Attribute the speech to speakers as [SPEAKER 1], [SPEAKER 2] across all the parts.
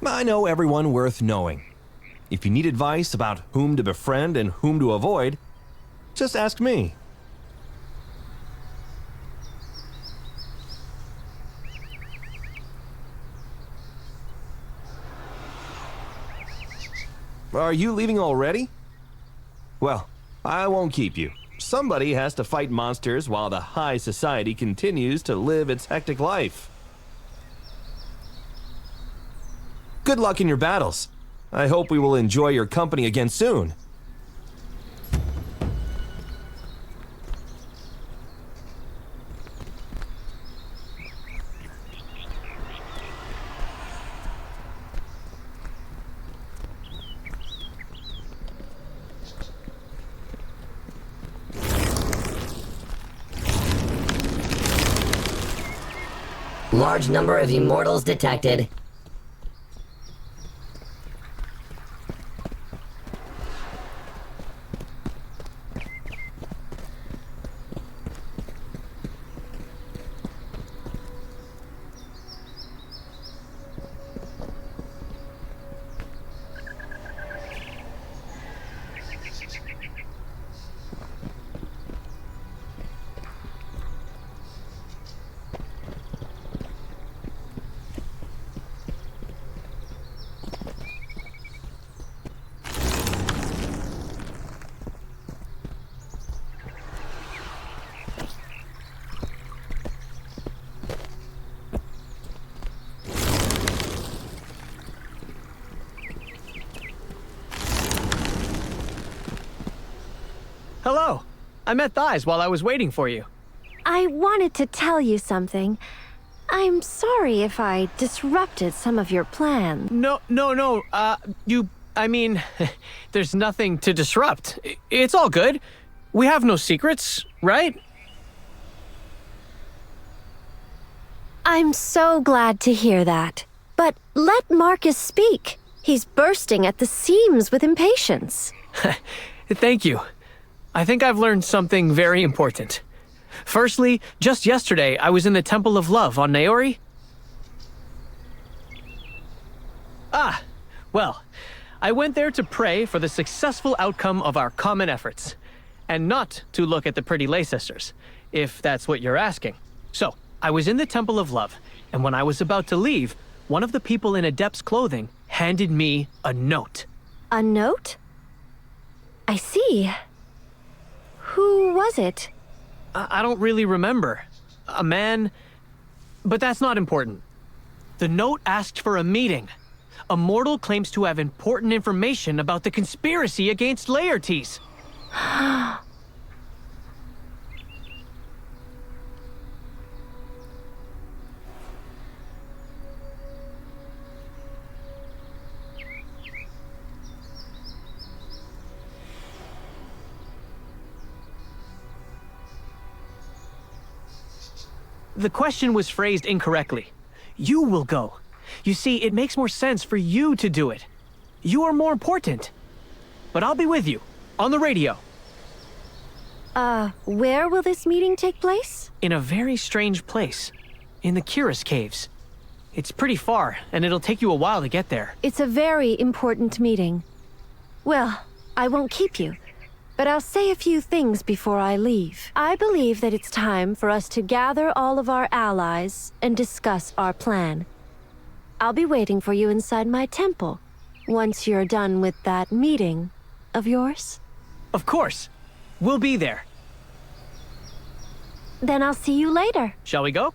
[SPEAKER 1] I know everyone worth knowing. If you need advice about whom to befriend and whom to avoid, just ask me. Are you leaving already? Well, I won't keep you. Somebody has to fight monsters while the high society continues to live its hectic life. Good luck in your battles. I hope we will enjoy your company again soon.
[SPEAKER 2] Large number of immortals detected.
[SPEAKER 3] Hello. I met Thighs while I was waiting for you.
[SPEAKER 4] I wanted to tell you something. I'm sorry if I disrupted some of your plans.
[SPEAKER 3] No. There's nothing to disrupt. It's all good. We have no secrets, right?
[SPEAKER 4] I'm so glad to hear that. But let Marcus speak. He's bursting at the seams with impatience.
[SPEAKER 3] Thank you. I think I've learned something very important. Firstly, just yesterday, I was in the Temple of Love on Naori. Well, I went there to pray for the successful outcome of our common efforts, and not to look at the pretty lay sisters, if that's what you're asking. So, I was in the Temple of Love, and when I was about to leave, one of the people in Adept's clothing handed me a note.
[SPEAKER 4] A note? I see. Who was it?
[SPEAKER 3] I don't really remember. A man... But that's not important. The note asked for a meeting. A mortal claims to have important information about the conspiracy against Laertes. The question was phrased incorrectly. You will go. You see, it makes more sense for you to do it. You are more important. But I'll be with you, on the radio.
[SPEAKER 4] Where will this meeting take place?
[SPEAKER 3] In a very strange place. In the Cyrus Caves. It's pretty far, and it'll take you a while to get there.
[SPEAKER 4] It's a very important meeting. Well, I won't keep you. But I'll say a few things before I leave. I believe that it's time for us to gather all of our allies and discuss our plan. I'll be waiting for you inside my temple, once you're done with that meeting of yours.
[SPEAKER 3] Of course. We'll be there.
[SPEAKER 4] Then I'll see you later.
[SPEAKER 3] Shall we go?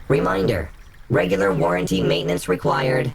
[SPEAKER 2] Reminder, regular warranty maintenance required.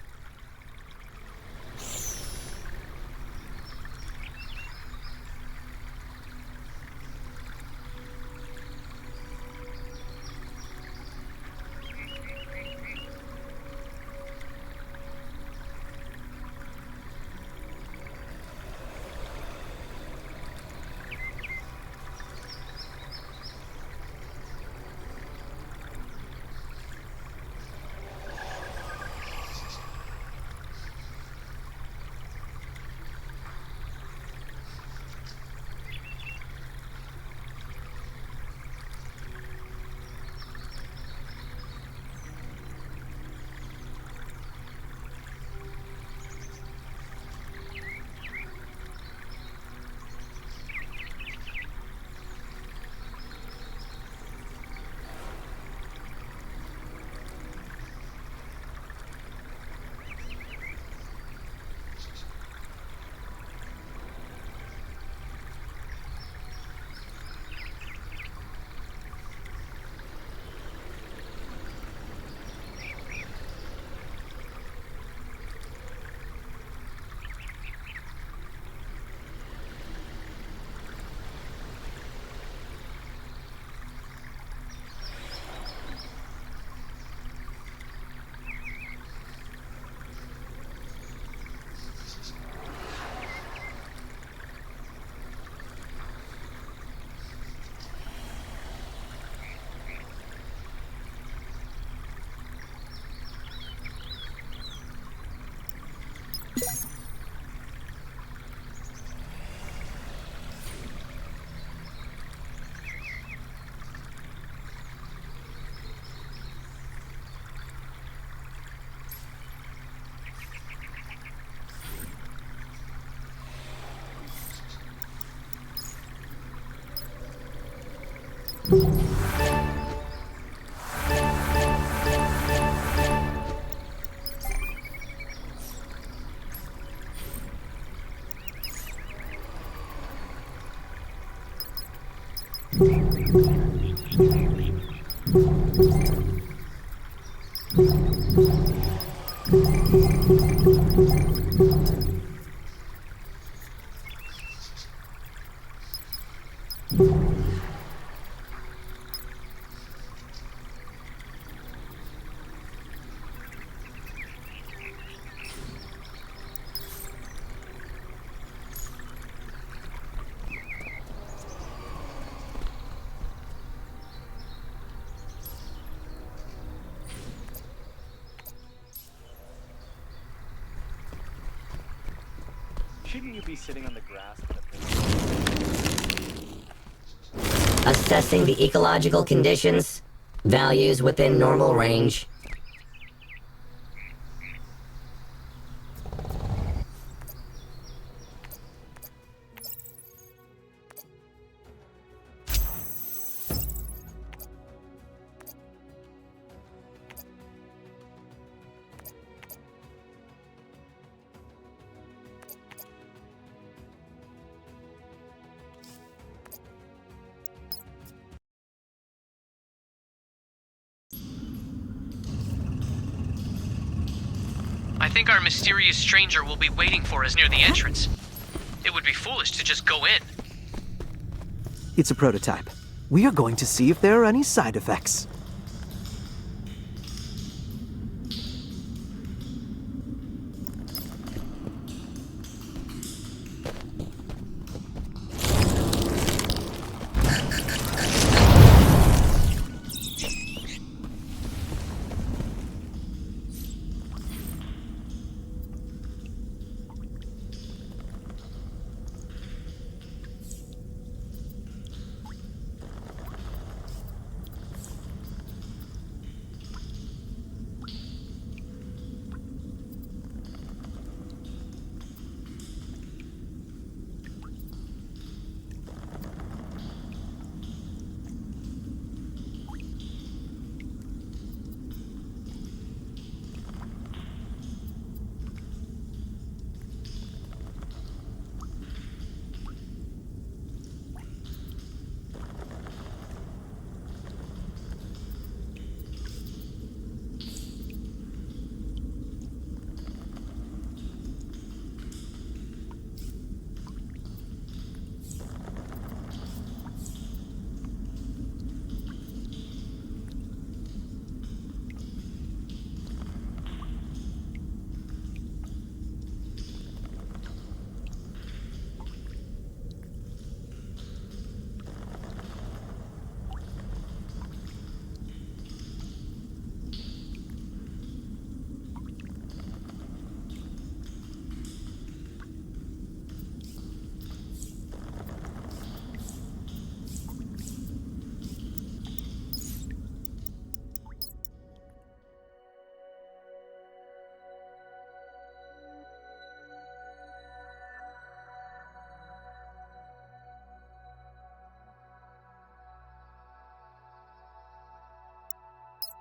[SPEAKER 5] Shouldn't you be sitting on the grass?
[SPEAKER 2] Assessing the ecological conditions. Values within normal range.
[SPEAKER 3] I think our mysterious stranger will be waiting for us near the entrance. It would be foolish to just go in.
[SPEAKER 6] It's a prototype. We are going to see if there are any side effects.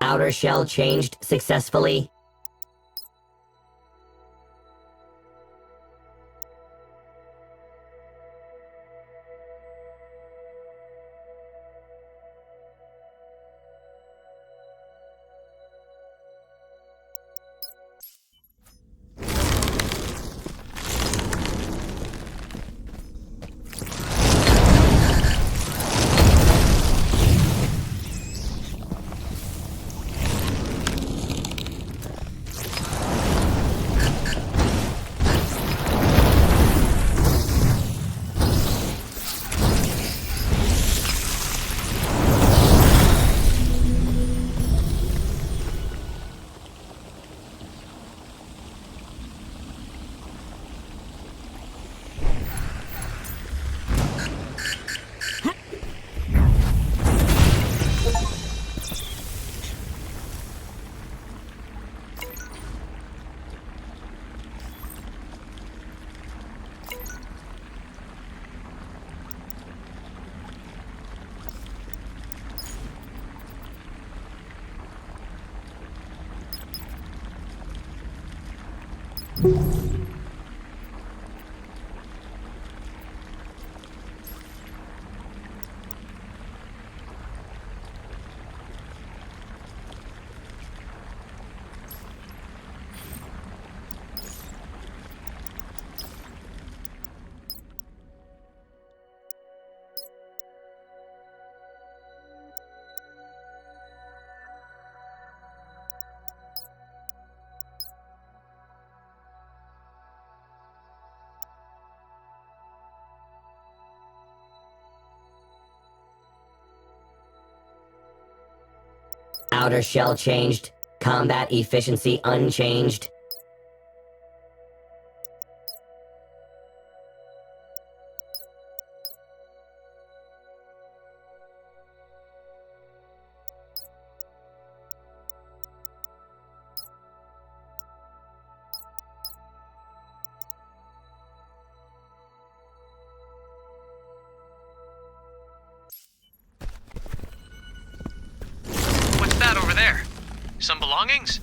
[SPEAKER 6] Outer shell changed successfully.
[SPEAKER 2] Outer shell changed. Combat efficiency unchanged.
[SPEAKER 3] What's that over there? Some belongings?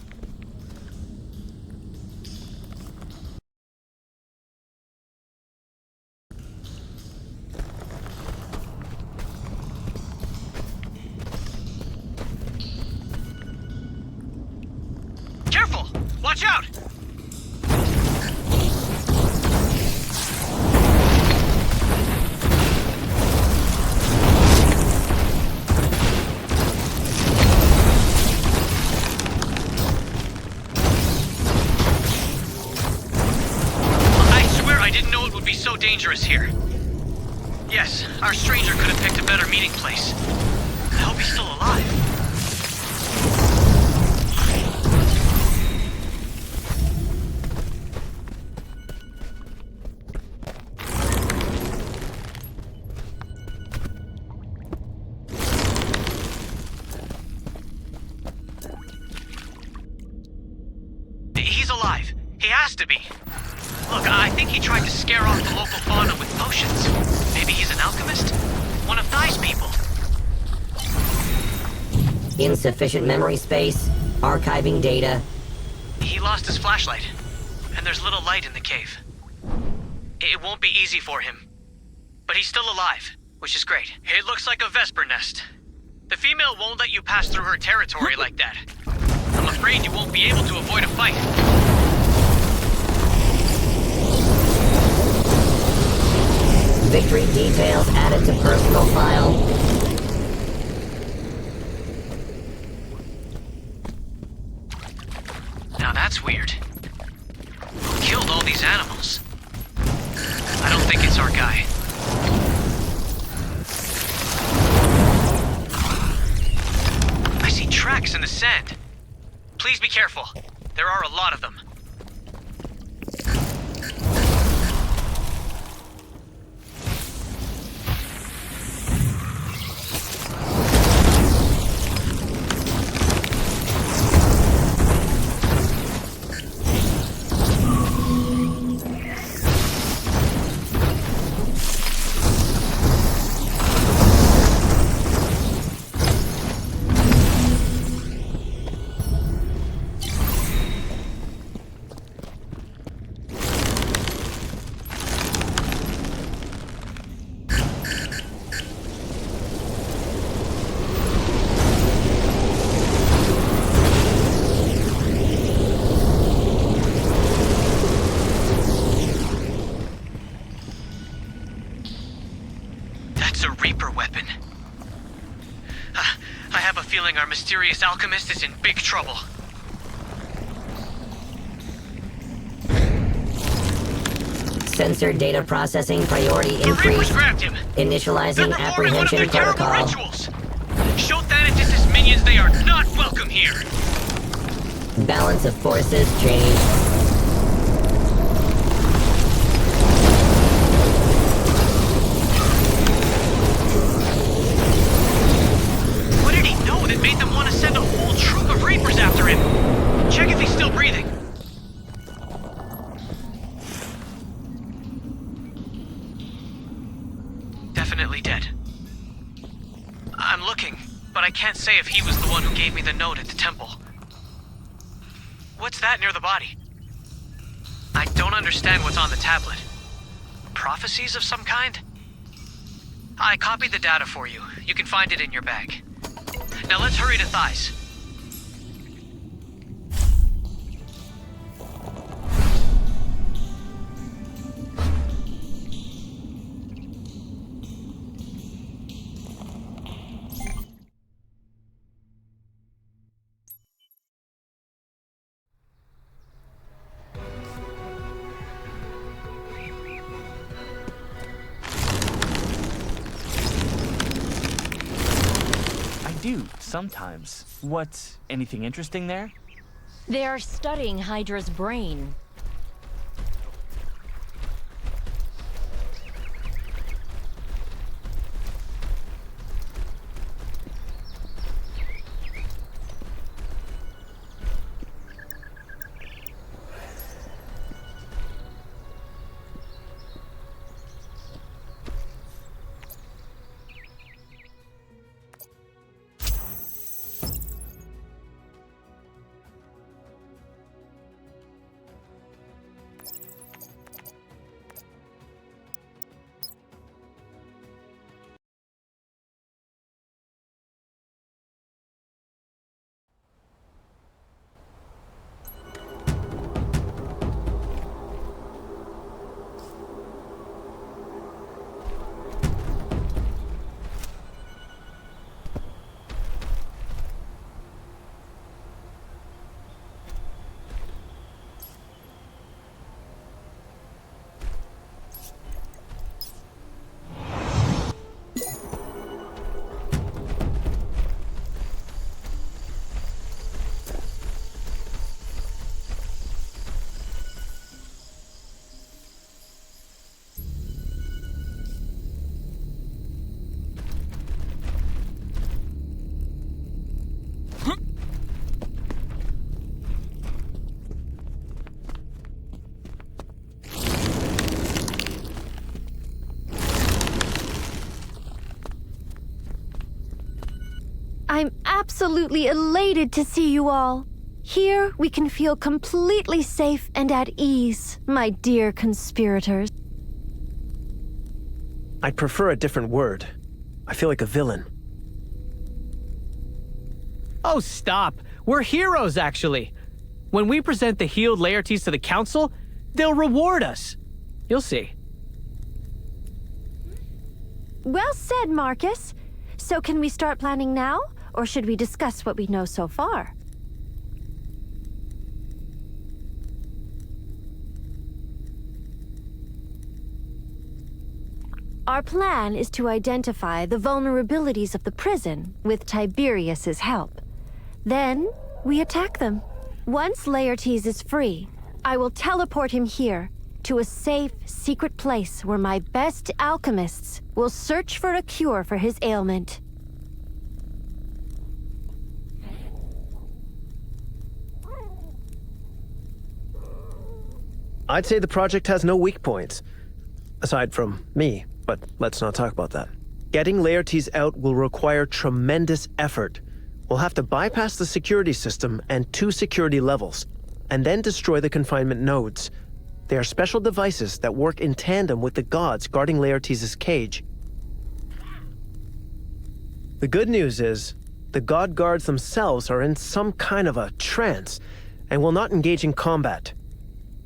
[SPEAKER 3] Careful! Watch out! So dangerous here. Yes, our stranger could have picked a better meeting place. I hope he's still alive. He's alive. He has to be. Look, I think he tried to scare off the local fauna with potions. Maybe he's an alchemist? One of Thai's people.
[SPEAKER 2] Insufficient memory space. Archiving data.
[SPEAKER 3] He lost his flashlight, and there's little light in the cave. It won't be easy for him. But he's still alive, which is great. It looks like a Vesper nest. The female won't let you pass through her territory like that. I'm afraid you won't be able to avoid a fight.
[SPEAKER 2] Victory details added to personal file.
[SPEAKER 3] Now that's weird. Who killed all these animals? I don't think it's our guy. I see tracks in the sand. Please be careful. There are a lot of them. Our mysterious alchemist is in big trouble.
[SPEAKER 2] Sensor data processing priority
[SPEAKER 3] The Reapers
[SPEAKER 2] increased.
[SPEAKER 3] grabbed him.
[SPEAKER 2] Initializing
[SPEAKER 3] They're performing one of their
[SPEAKER 2] apprehension
[SPEAKER 3] terrible
[SPEAKER 2] protocol.
[SPEAKER 3] rituals. Show Thanatos' minions they are not welcome here.
[SPEAKER 2] Balance of forces changed.
[SPEAKER 3] What did he know that made them want to send a whole troop of Reapers after him? Check if he's still breathing. Definitely dead. I'm looking, but I can't say if he was the one who gave me the note at the temple. What's that near the body? I don't understand what's on the tablet. Prophecies of some kind? I copied the data for you. You can find it in your bag. Now let's hurry to Thighs.
[SPEAKER 5] Do, sometimes. What, anything interesting there?
[SPEAKER 7] They are studying Hydra's brain.
[SPEAKER 4] I'm absolutely elated to see you all. Here, we can feel completely safe and at ease, my dear conspirators.
[SPEAKER 6] I'd prefer a different word. I feel like a villain.
[SPEAKER 3] Oh, stop. We're heroes, actually. When we present the healed Laertes to the Council, they'll reward us. You'll see.
[SPEAKER 4] Well said, Marcus. So can we start planning now, or should we discuss what we know so far? Our plan is to identify the vulnerabilities of the prison with Tiberius's help. Then, we attack them. Once Laertes is free, I will teleport him here to a safe, secret place where my best alchemists will search for a cure for his ailment.
[SPEAKER 6] I'd say the project has no weak points. Aside from me, but let's not talk about that. Getting Laertes out will require tremendous effort. We'll have to bypass the security system and 2 security levels, and then destroy the confinement nodes. They are special devices that work in tandem with the gods guarding Laertes' cage. The good news is, the god guards themselves are in some kind of a trance, and will not engage in combat.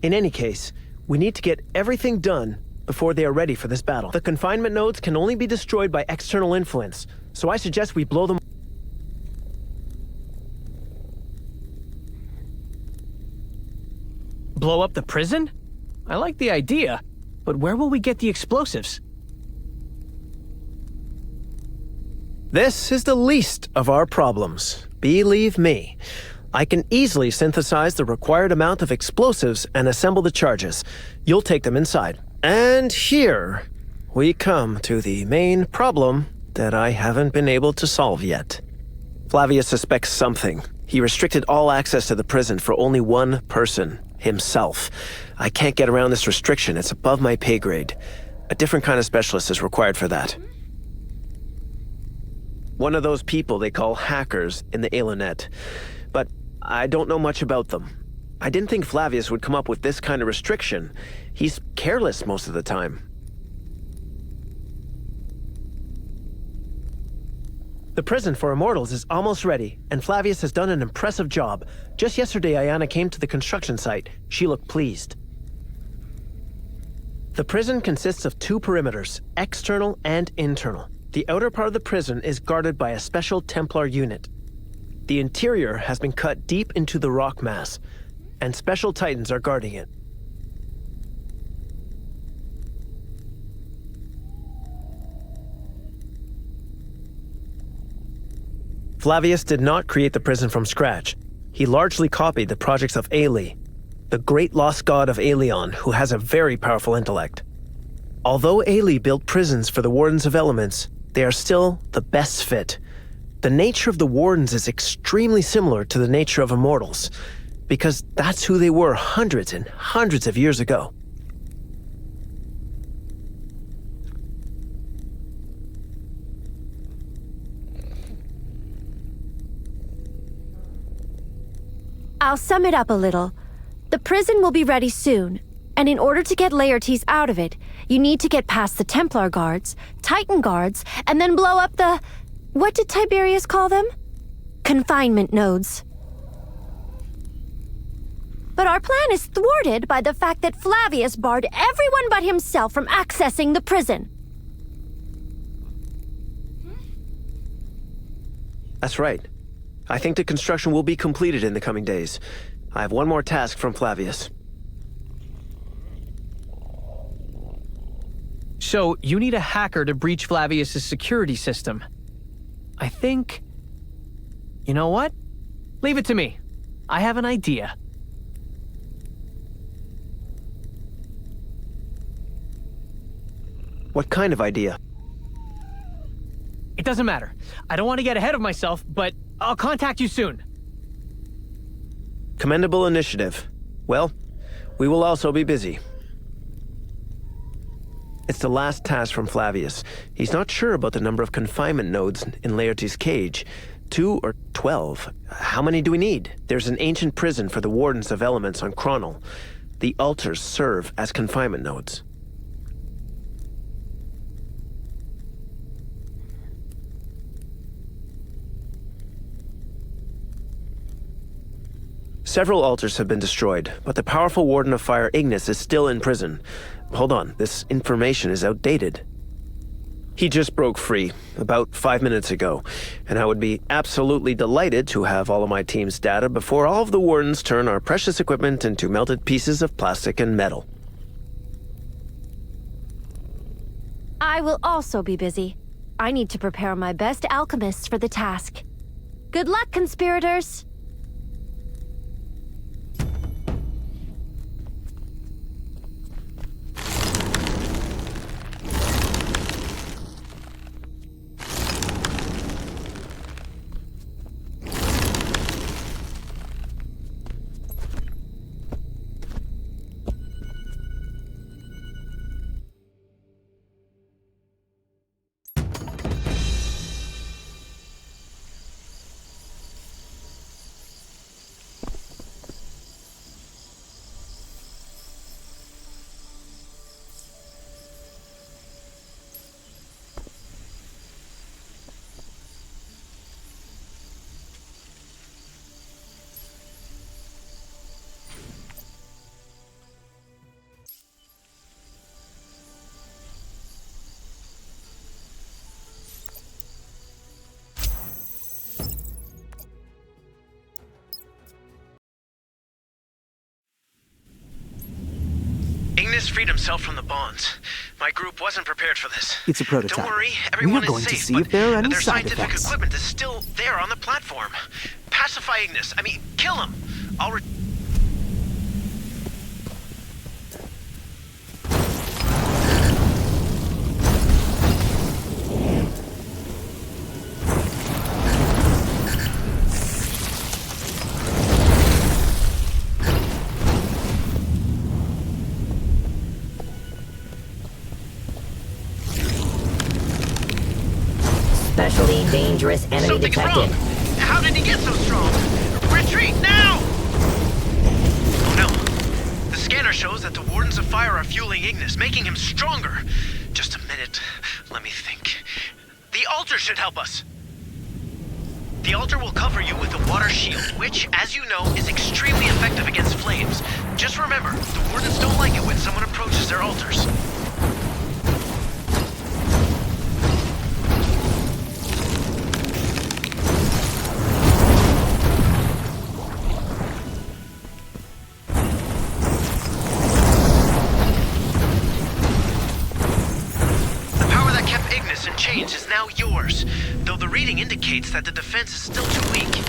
[SPEAKER 6] In any case, we need to get everything done before they are ready for this battle. The confinement nodes can only be destroyed by external influence, so I suggest we blow them.
[SPEAKER 3] Blow up the prison? I like the idea, but where will we get the explosives?
[SPEAKER 6] This is the least of our problems. Believe me. I can easily synthesize the required amount of explosives and assemble the charges. You'll take them inside. And here, we come to the main problem that I haven't been able to solve yet. Flavius suspects something. He restricted all access to the prison for only one person, himself. I can't get around this restriction. It's above my pay grade. A different kind of specialist is required for that. One of those people they call hackers in the Alinet. But I don't know much about them. I didn't think Flavius would come up with this kind of restriction. He's careless most of the time. The prison for immortals is almost ready, and Flavius has done an impressive job. Just yesterday, Ayana came to the construction site. She looked pleased. The prison consists of 2 perimeters, external and internal. The outer part of the prison is guarded by a special Templar unit. The interior has been cut deep into the rock mass, and special titans are guarding it. Flavius did not create the prison from scratch. He largely copied the projects of Ailey, the great lost god of Aelion, who has a very powerful intellect. Although Ailey built prisons for the Wardens of Elements, they are still the best fit. The nature of the Wardens is extremely similar to the nature of Immortals, because that's who they were hundreds and hundreds of years ago.
[SPEAKER 4] I'll sum it up a little. The prison will be ready soon, and in order to get Laertes out of it, you need to get past the Templar guards, Titan guards, and then blow up the... What did Tiberius call them? Confinement nodes. But our plan is thwarted by the fact that Flavius barred everyone but himself from accessing the prison.
[SPEAKER 6] That's right. I think the construction will be completed in the coming days. I have one more task from Flavius.
[SPEAKER 3] So, you need a hacker to breach Flavius' security system. I think... You know what? Leave it to me. I have an idea.
[SPEAKER 6] What kind of idea?
[SPEAKER 3] It doesn't matter. I don't want to get ahead of myself, but I'll contact you soon.
[SPEAKER 6] Commendable initiative. Well, we will also be busy. It's the last task from Flavius. He's not sure about the number of confinement nodes in Laertes' cage. 2 or 12. How many do we need? There's an ancient prison for the Wardens of Elements on Chronal. The altars serve as confinement nodes. Several altars have been destroyed, but the powerful Warden of Fire Ignis is still in prison. Hold on, this information is outdated. He just broke free, about 5 minutes ago, and I would be absolutely delighted to have all of my team's data before all of the Wardens turn our precious equipment into melted pieces of plastic and metal.
[SPEAKER 4] I will also be busy. I need to prepare my best alchemists for the task. Good luck, conspirators!
[SPEAKER 6] Ignis freed himself from the bonds. My group wasn't prepared for this.
[SPEAKER 8] It's a prototype.
[SPEAKER 6] Don't worry,
[SPEAKER 8] We
[SPEAKER 6] everyone
[SPEAKER 8] are going
[SPEAKER 6] is
[SPEAKER 8] to
[SPEAKER 6] safe,
[SPEAKER 8] see
[SPEAKER 6] but
[SPEAKER 8] if there are any
[SPEAKER 6] their
[SPEAKER 8] side
[SPEAKER 6] scientific
[SPEAKER 8] effects.
[SPEAKER 6] equipment is still there on the platform. Pacify Ignis. Kill him. I'll
[SPEAKER 2] Especially dangerous enemy
[SPEAKER 6] Something's
[SPEAKER 2] detected.
[SPEAKER 6] wrong. How did he get so strong? Retreat now! scanner shows that the Wardens of Fire are fueling Ignis, making him stronger. Just a minute. Let me think. The altar should help us. The altar will cover you with a water shield, which, as you know, is extremely effective against flames. Just remember, the Wardens don't like it when someone approaches their altars. Is now yours, though the reading indicates that the defense is still too weak.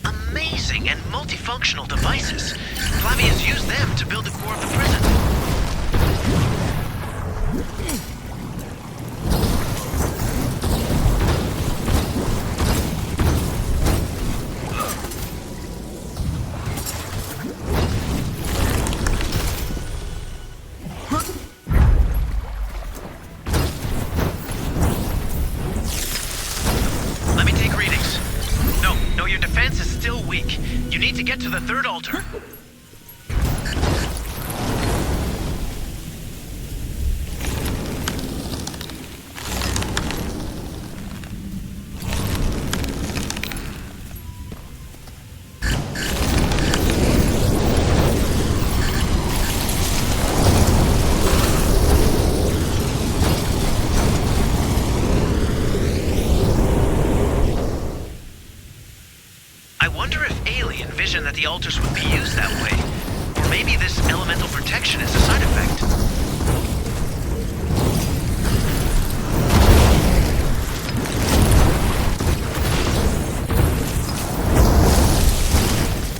[SPEAKER 6] Amazing and multifunctional devices. Flavius used them to build the core of the prison. Let me take readings. No, your defense is still weak. You need to get to the third altar. I wonder if Ailey envisioned that the altars would be used that way. Or maybe this elemental protection is a side effect.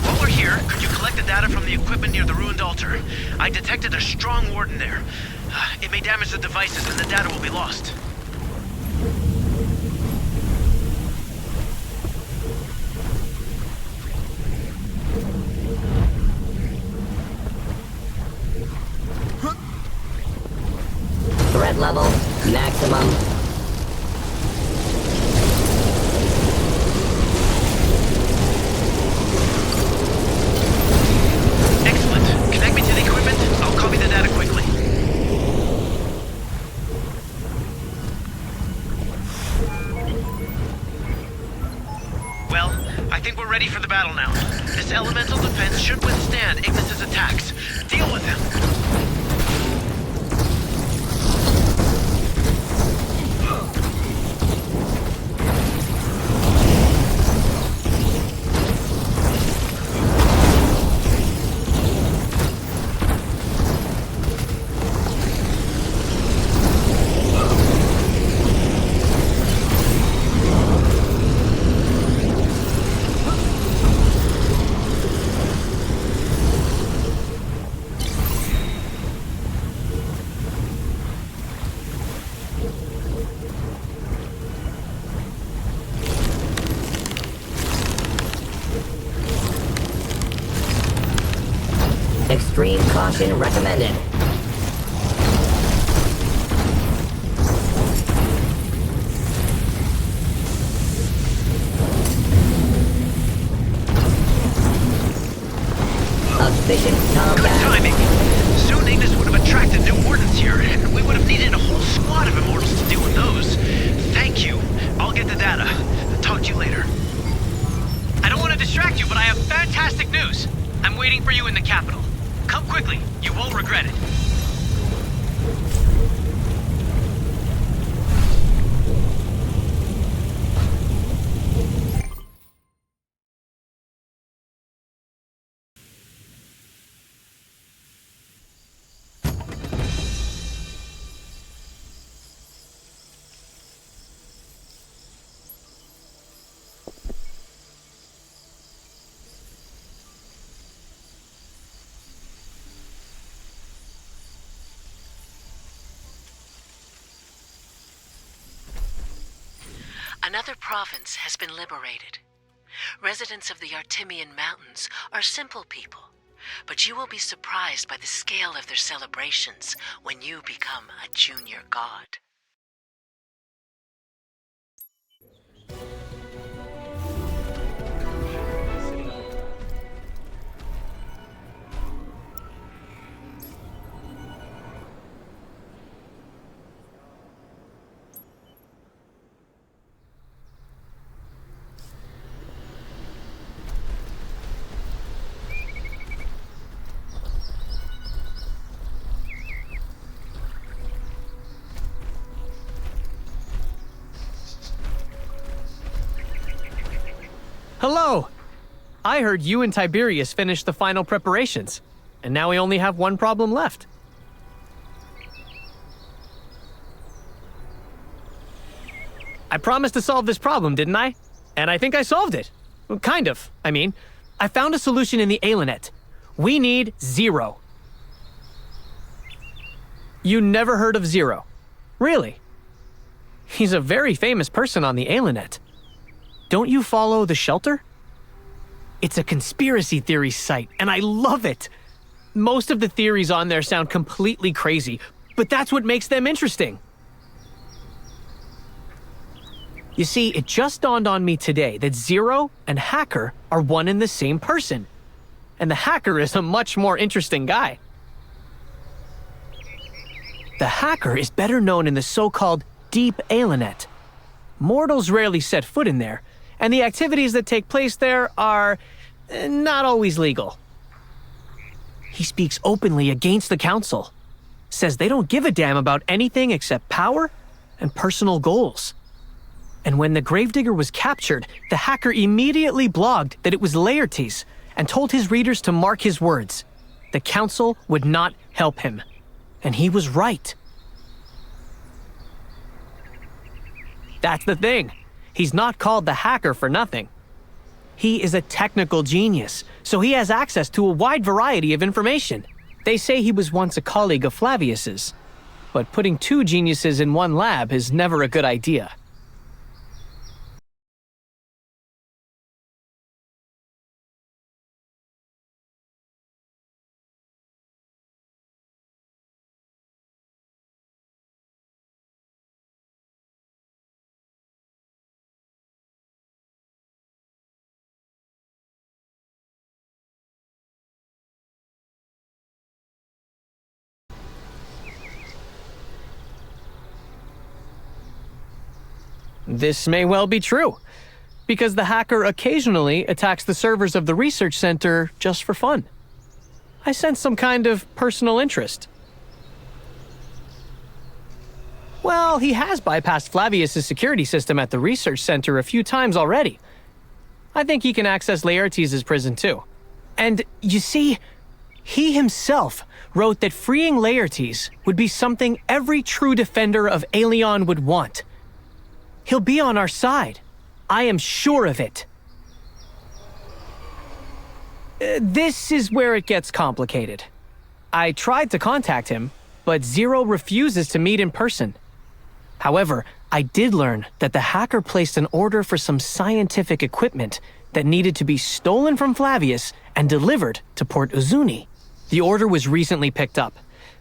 [SPEAKER 6] While we're here, could you collect the data from the equipment near the ruined altar? I detected a strong warden there. It may damage the devices and the data will be lost.
[SPEAKER 2] Threat level, maximum.
[SPEAKER 6] Excellent. Connect me to the equipment. I'll copy the data quickly. Well, I think we're ready for the battle now. This elemental defense should withstand Ignis's attacks. Deal with him.
[SPEAKER 2] Extreme caution recommended. Efficient
[SPEAKER 6] Good
[SPEAKER 2] combat.
[SPEAKER 6] timing. Soon Ignis would have attracted new wardens here, and we would have needed a whole squad of immortals to deal with those. Thank you. I'll get the data. Talk to you later. I don't want to distract you, but I have fantastic news. I'm waiting for you in the capital. Come quickly. You won't regret it.
[SPEAKER 8] Another province has been liberated. Residents of the Artemian Mountains are simple people, but you will be surprised by the scale of their celebrations when you become a junior god.
[SPEAKER 3] Hello! I heard you and Tiberius finished the final preparations, and now we only have one problem left. I promised to solve this problem, didn't I? And I think I solved it. Well, kind of, I mean. I found a solution in the Alinet. We need Zero. You never heard of Zero? Really? He's a very famous person on the Alinet. Don't you follow The Shelter? It's a conspiracy theory site, and I love it. Most of the theories on there sound completely crazy, but that's what makes them interesting. You see, it just dawned on me today that Zero and Hacker are one and the same person. And the Hacker is a much more interesting guy. The Hacker is better known in the so-called Deep Alinet. Mortals rarely set foot in there, and the activities that take place there are not always legal. He speaks openly against the Council, says they don't give a damn about anything except power and personal goals. And when the Gravedigger was captured, the Hacker immediately blogged that it was Laertes and told his readers to mark his words. The Council would not help him. And he was right. That's the thing. He's not called the Hacker for nothing. He is a technical genius, so he has access to a wide variety of information. They say he was once a colleague of Flavius's, but putting two geniuses in one lab is never a good idea. This may well be true, because the Hacker occasionally attacks the servers of the research center just for fun. I sense some kind of personal interest. Well, he has bypassed Flavius's security system at the research center a few times already. I think he can access Laertes' prison too. And you see, he himself wrote that freeing Laertes would be something every true defender of Aelion would want. He'll be on our side. I am sure of it. This is where it gets complicated. I tried to contact him, but Zero refuses to meet in person. However, I did learn that the Hacker placed an order for some scientific equipment that needed to be stolen from Flavius and delivered to Port Uzuni. The order was recently picked up.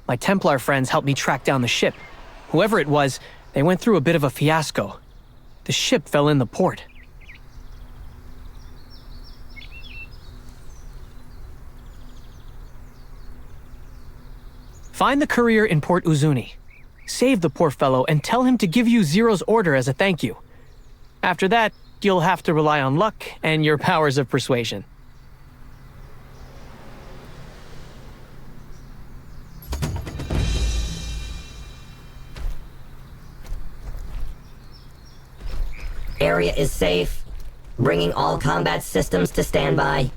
[SPEAKER 3] My Templar friends helped me track down the ship. Whoever it was, they went through a bit of a fiasco. The ship fell in the port. Find the courier in Port Uzuni. Save the poor fellow and tell him to give you Zero's order as a thank you. After that, you'll have to rely on luck and your powers of persuasion.
[SPEAKER 2] Area is safe. Bringing all combat systems to standby.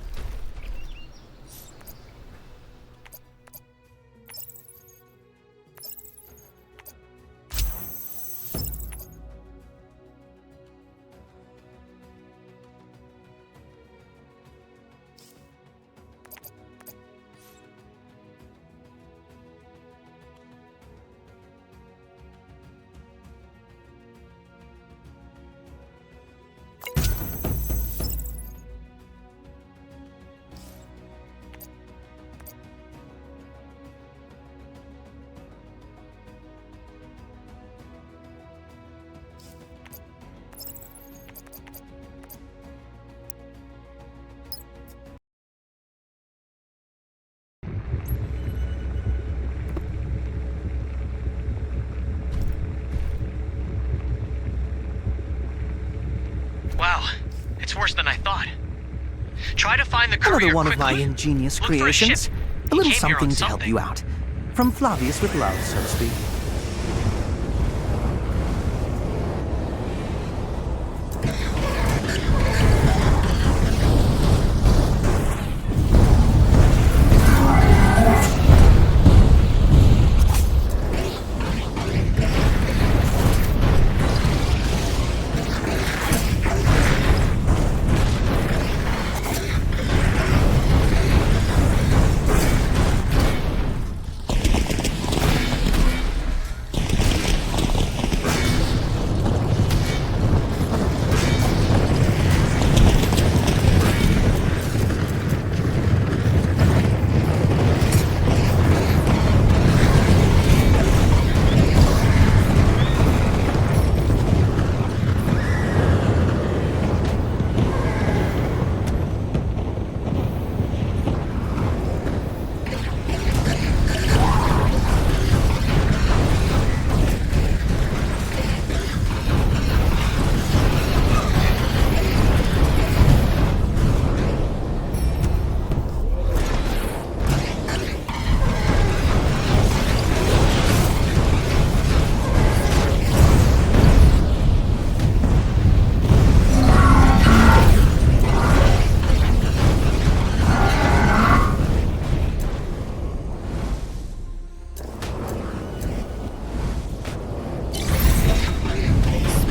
[SPEAKER 9] find the courier
[SPEAKER 10] Another one of my
[SPEAKER 9] quickly.
[SPEAKER 10] ingenious
[SPEAKER 9] Look for a
[SPEAKER 10] creations.
[SPEAKER 9] ship.
[SPEAKER 10] A
[SPEAKER 9] He
[SPEAKER 10] little
[SPEAKER 9] came here on
[SPEAKER 10] something to help
[SPEAKER 9] something.
[SPEAKER 10] you out. From Flavius with love, so to speak.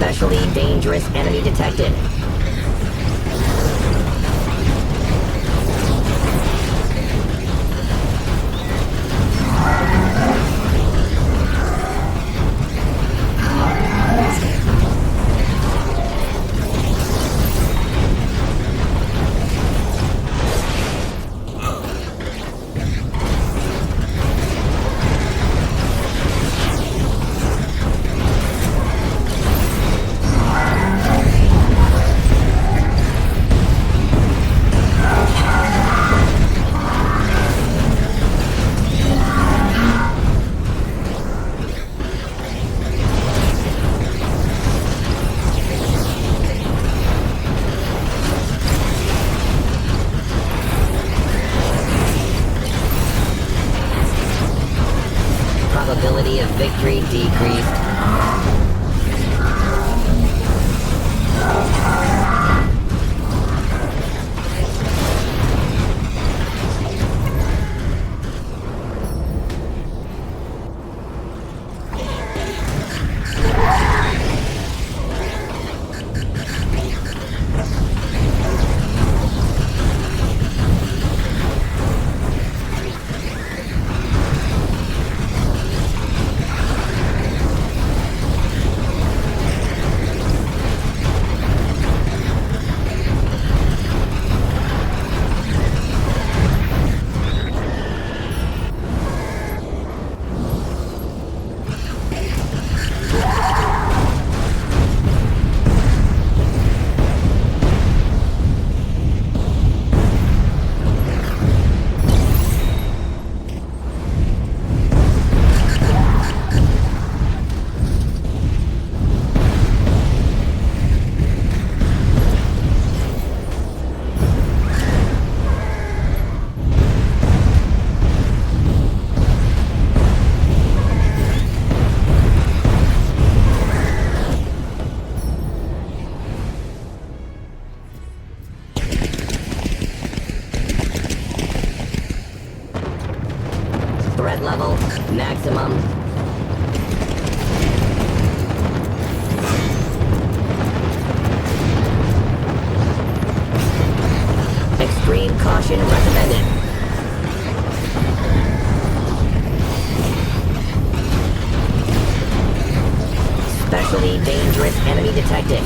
[SPEAKER 2] Especially dangerous enemy detected. Probability of victory decreased. Threat level maximum. Extreme caution recommended. Especially dangerous enemy detected.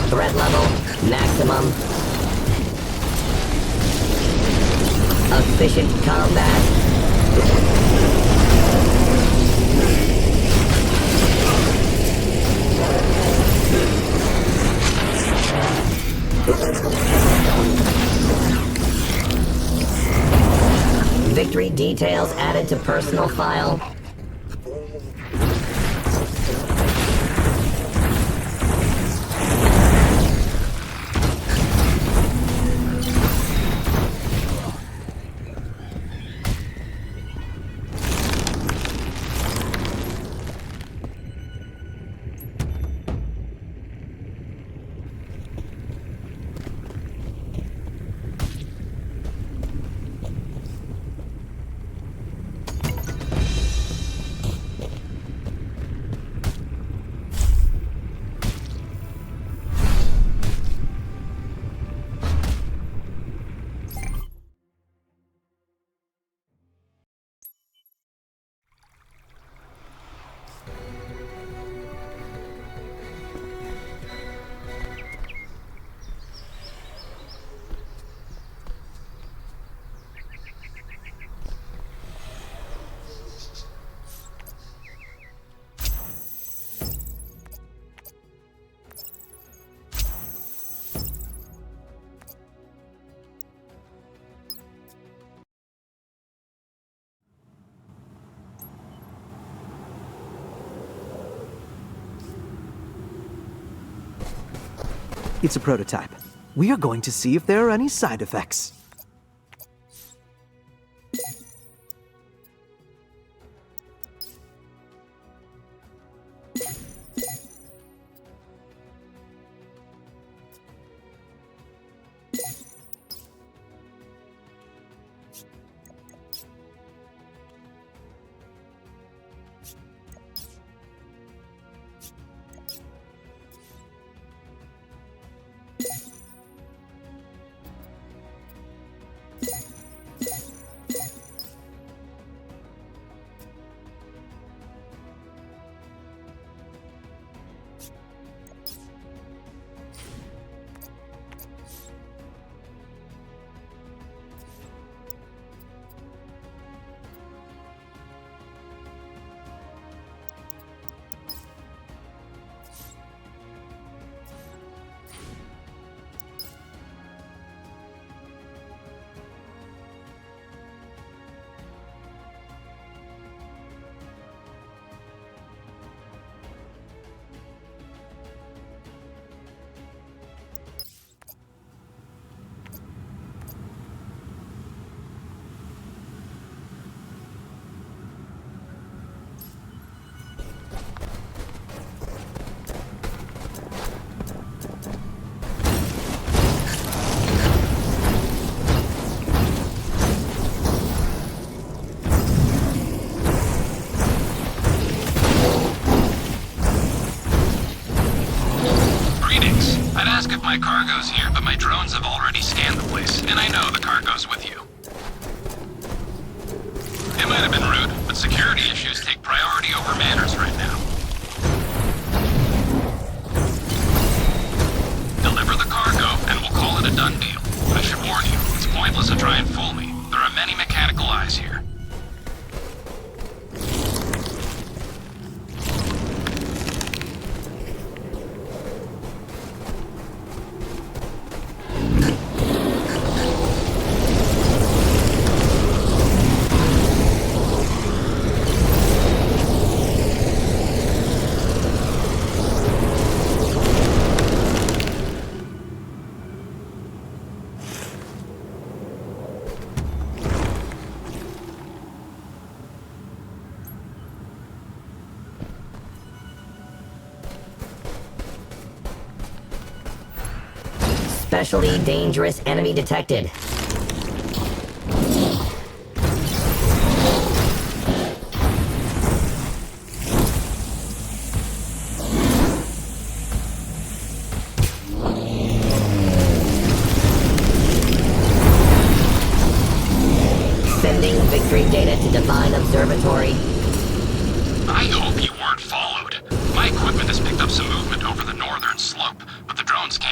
[SPEAKER 2] Threat level, maximum. Efficient combat. Victory details added to personal file.
[SPEAKER 10] It's a prototype. We are going to see if there are any side effects.
[SPEAKER 9] I'd ask if my cargo's here, but my drones have already scanned the place, and I know the cargo's with you. It might have been rude, but security issues take priority over manners right now. Deliver the cargo, and we'll call it a done deal. I should warn you, it's pointless to try and fool me. There are many mechanical eyes here.
[SPEAKER 2] Especially dangerous enemy detected. Sending victory data to Divine Observatory.
[SPEAKER 9] I hope you weren't followed. My equipment has picked up some movement over the northern slope, but the drones can't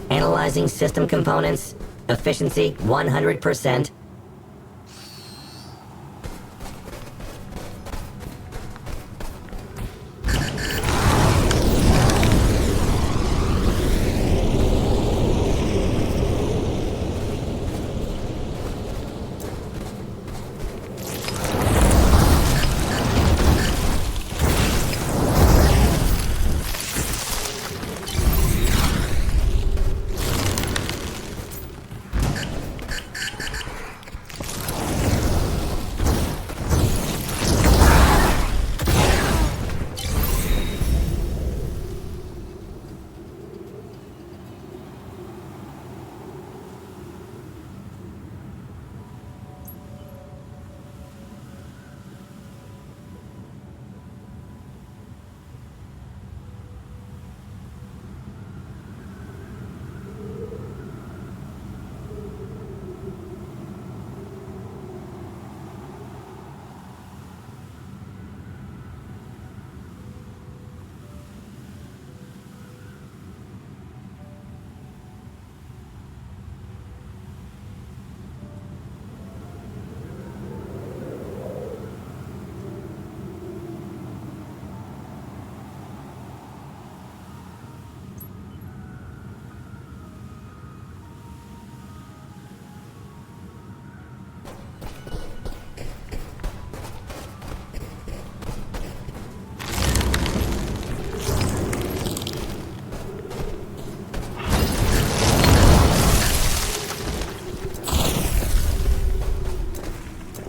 [SPEAKER 2] Analyzing system components. Efficiency 100%.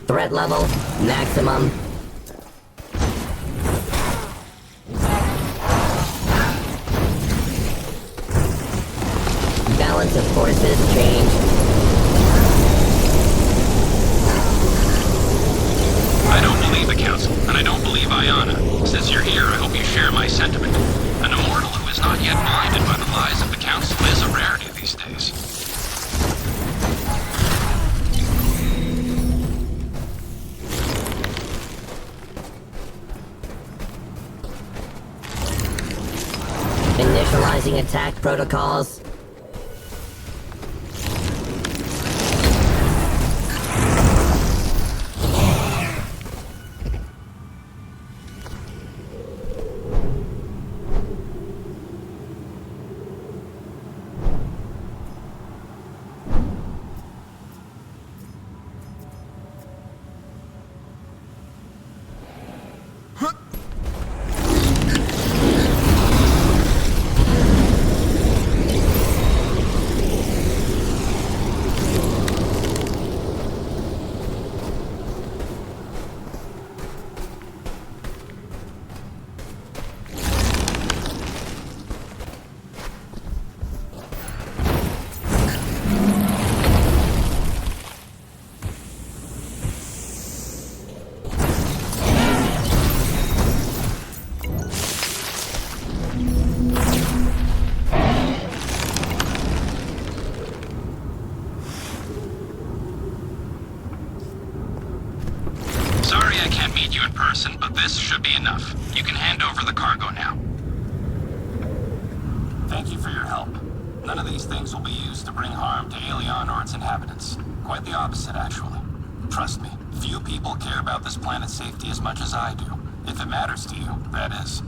[SPEAKER 2] Threat level, maximum. Balance of forces changed.
[SPEAKER 9] I don't believe the Council, and I don't believe Ayana. Since you're here, I hope you share my sentiment. An immortal who is not yet blinded by the lies of the Council is a rarity these days.
[SPEAKER 2] using attack protocols.
[SPEAKER 9] Sorry I can't meet you in person, but this should be enough. You can hand over the cargo now. Thank you for your help. None of these things will be used to bring harm to Aelion or its inhabitants. Quite the opposite, actually. Trust me, few people care about this planet's safety as much as I do. If it matters to you, that is.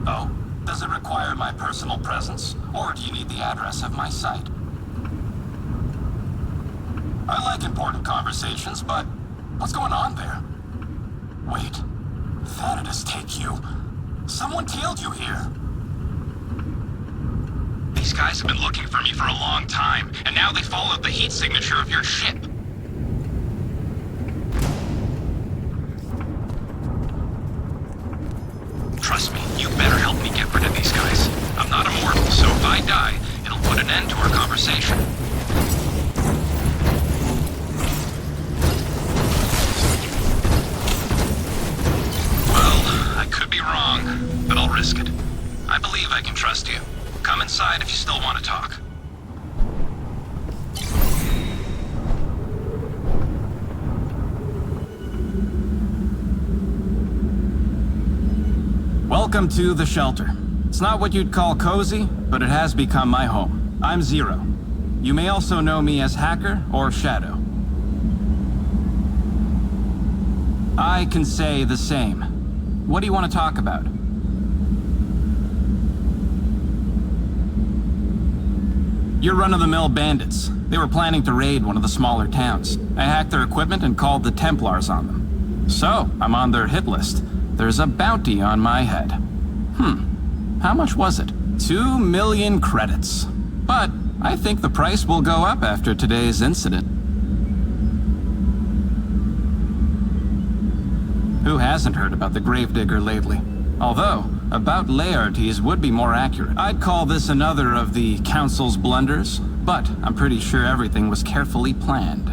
[SPEAKER 9] Oh? Does it require my personal presence, or do you need the address of my site? I like important conversations, but what's going on there? Wait, Thanatos take you? Someone tailed you here. These guys have been looking for me for a long time, and now they followed the heat signature of your ship. Trust me, you better help me get rid of these guys. I'm not immortal, so if I die, it'll put an end to our conversation. I could be wrong, but I'll risk it. I believe I can trust you. Come inside if you still want to talk. Welcome to the shelter. It's not what you'd call cozy, but it has become my home. I'm Zero. You may also know me as Hacker or Shadow. I can say the same. What do you want to talk about? You're run-of-the-mill bandits. They were planning to raid one of the smaller towns. I hacked their equipment and called the Templars on them. So, I'm on their hit list. There's a bounty on my head. How much was it? 2 million credits. But I think the price will go up after today's incident. Who hasn't heard about the Gravedigger lately? Although, about Laertes would be more accurate. I'd call this another of the Council's blunders, but I'm pretty sure everything was carefully planned.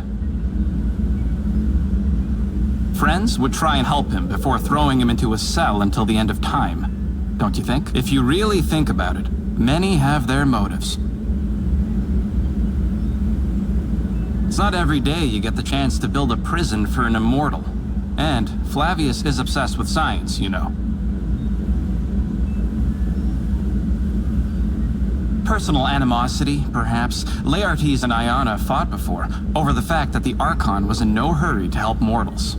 [SPEAKER 9] Friends would try and help him before throwing him into a cell until the end of time. Don't you think? If you really think about it, many have their motives. It's not every day you get the chance to build a prison for an immortal. And Flavius is obsessed with science, you know. Personal animosity, perhaps. Laertes and Iona fought before, over the fact that the Archon was in no hurry to help mortals.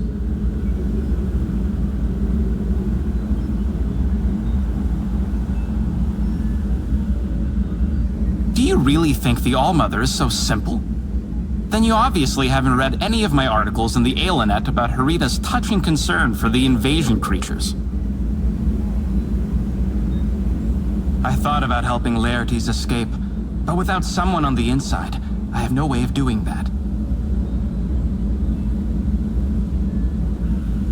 [SPEAKER 9] Do you really think the Allmother is so simple? Then you obviously haven't read any of my articles in the Aelonet about Herita's touching concern for the invasion creatures. I thought about helping Laertes escape, but without someone on the inside, I have no way of doing that.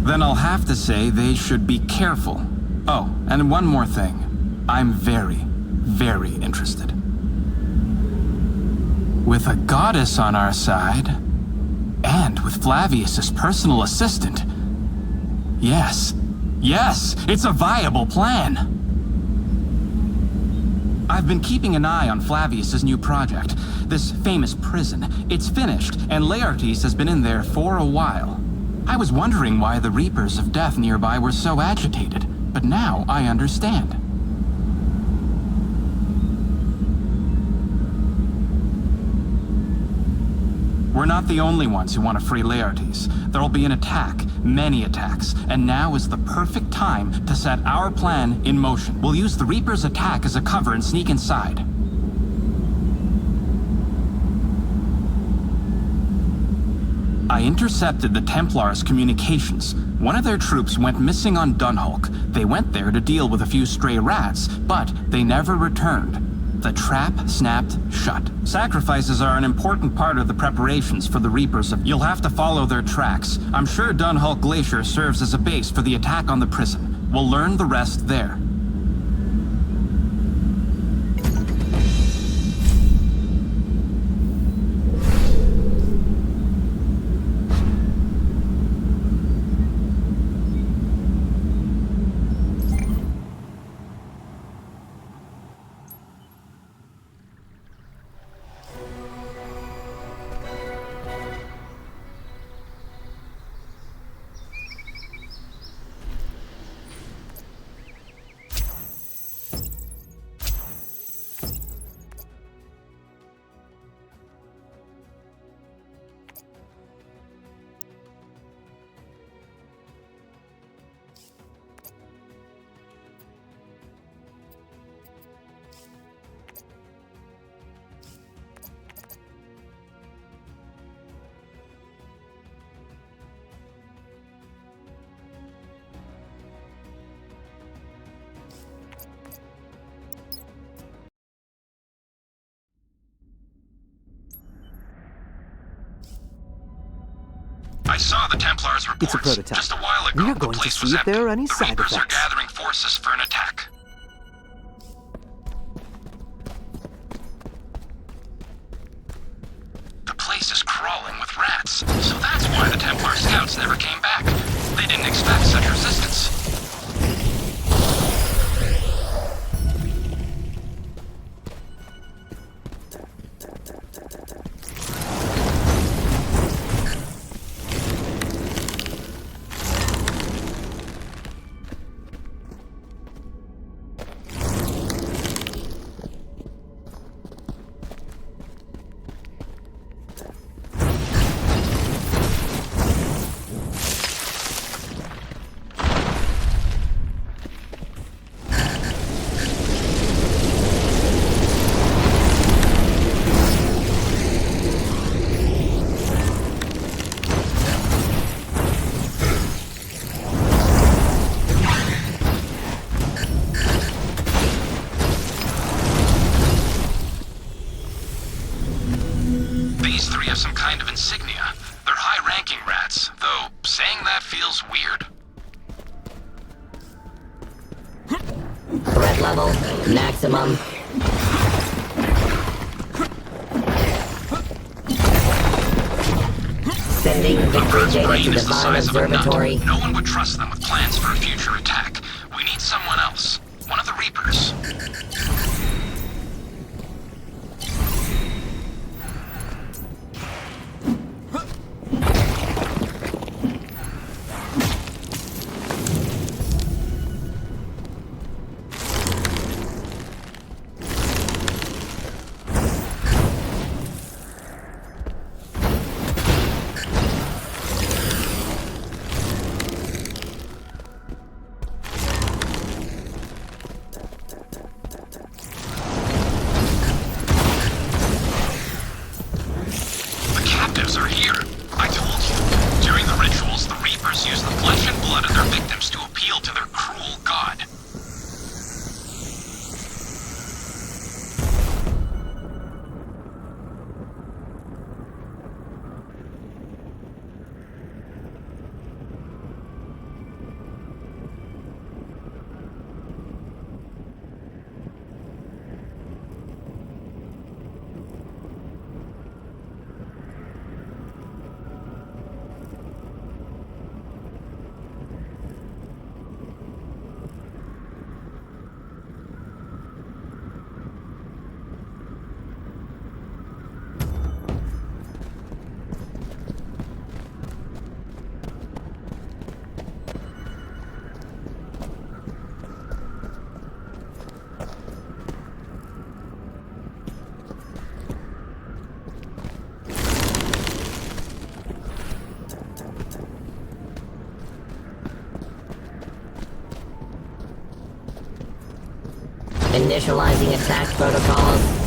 [SPEAKER 9] Then I'll have to say they should be careful. Oh, and one more thing. I'm very, very interested. With a goddess on our side, and with Flavius's personal assistant, yes, it's a viable plan. I've been keeping an eye on Flavius's new project, this famous prison. It's finished, and Laertes has been in there for a while. I was wondering why the Reapers of Death nearby were so agitated, but now I understand. We're not the only ones who want to free Laertes. There'll be an attack, many attacks, and now is the perfect time to set our plan in motion. We'll use the Reaper's attack as a cover and sneak inside. I intercepted the Templars' communications. One of their troops went missing on Dunhulk. They went there to deal with a few stray rats, but they never returned. The trap snapped shut. Sacrifices are an important part of the preparations for the Reapers. You'll have to follow their tracks. I'm sure Dunhulk Glacier serves as a base for the attack on the prison. We'll learn the rest there. I saw the Templars' reports
[SPEAKER 10] It's a prototype.
[SPEAKER 9] just a while ago.
[SPEAKER 10] We are going
[SPEAKER 9] the
[SPEAKER 10] to
[SPEAKER 9] place
[SPEAKER 10] see
[SPEAKER 9] was
[SPEAKER 10] if
[SPEAKER 9] empty.
[SPEAKER 10] there are any
[SPEAKER 9] the
[SPEAKER 10] side
[SPEAKER 9] Reapers
[SPEAKER 10] effects.
[SPEAKER 9] are gathering forces for an attack. The place is crawling with rats, so that's why the Templar scouts never came back. They didn't expect such resistance. These three have some kind of insignia. They're high-ranking rats, though saying that feels weird.
[SPEAKER 2] Threat level, maximum. Sending victory data
[SPEAKER 9] Brain
[SPEAKER 2] to
[SPEAKER 9] is the
[SPEAKER 2] Divine
[SPEAKER 9] size of a nut.
[SPEAKER 2] Observatory.
[SPEAKER 9] No one would trust them with plans for a future attack. We need someone else. One of the Reapers. Captives are here. I told you. During the rituals, the Reapers use the flesh and blood of their victims to appeal to their cruel god.
[SPEAKER 2] Initializing attack protocols.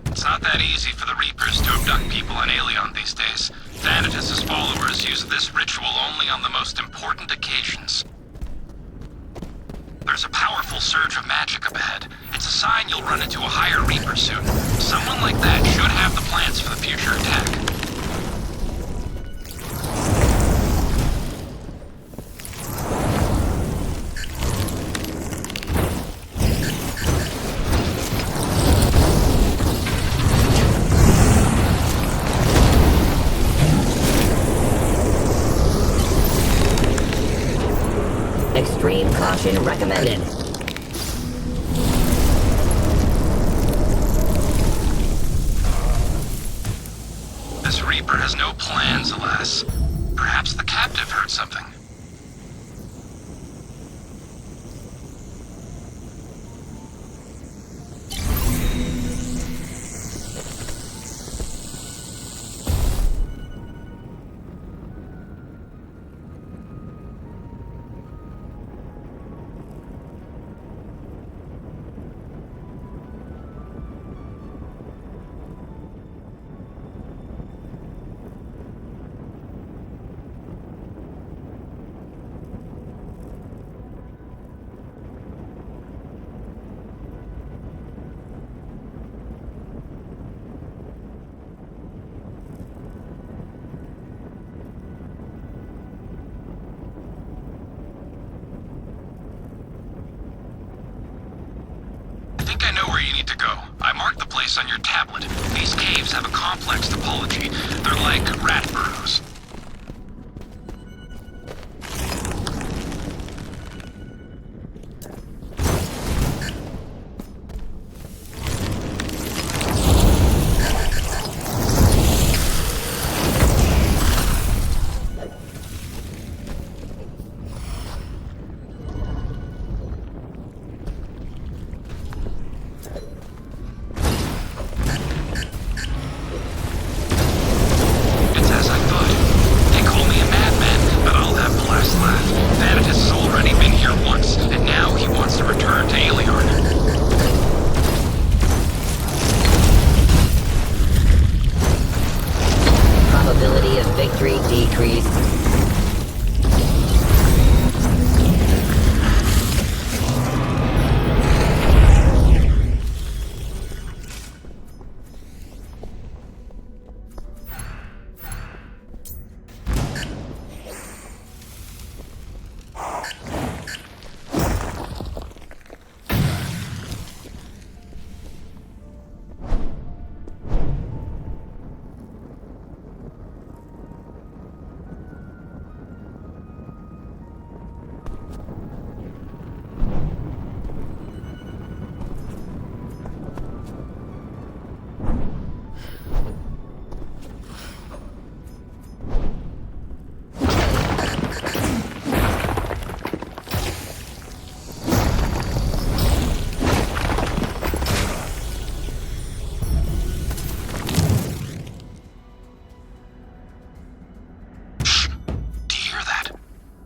[SPEAKER 9] It's not that easy for the Reapers to abduct people on Aelion these days. Thanatos' followers use this ritual only on the most important occasions. There's a powerful surge of magic up ahead. It's a sign you'll run into a higher Reaper soon. Someone like that should have the plans for the future attack.
[SPEAKER 2] Extreme caution recommended.
[SPEAKER 9] This Reaper has no plans, alas. Perhaps the captive heard something. I know where you need to go. I marked the place on your tablet. These caves have a complex topology. They're like rat burrows.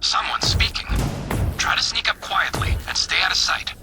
[SPEAKER 9] Someone's speaking. Try to sneak up quietly and stay out of sight.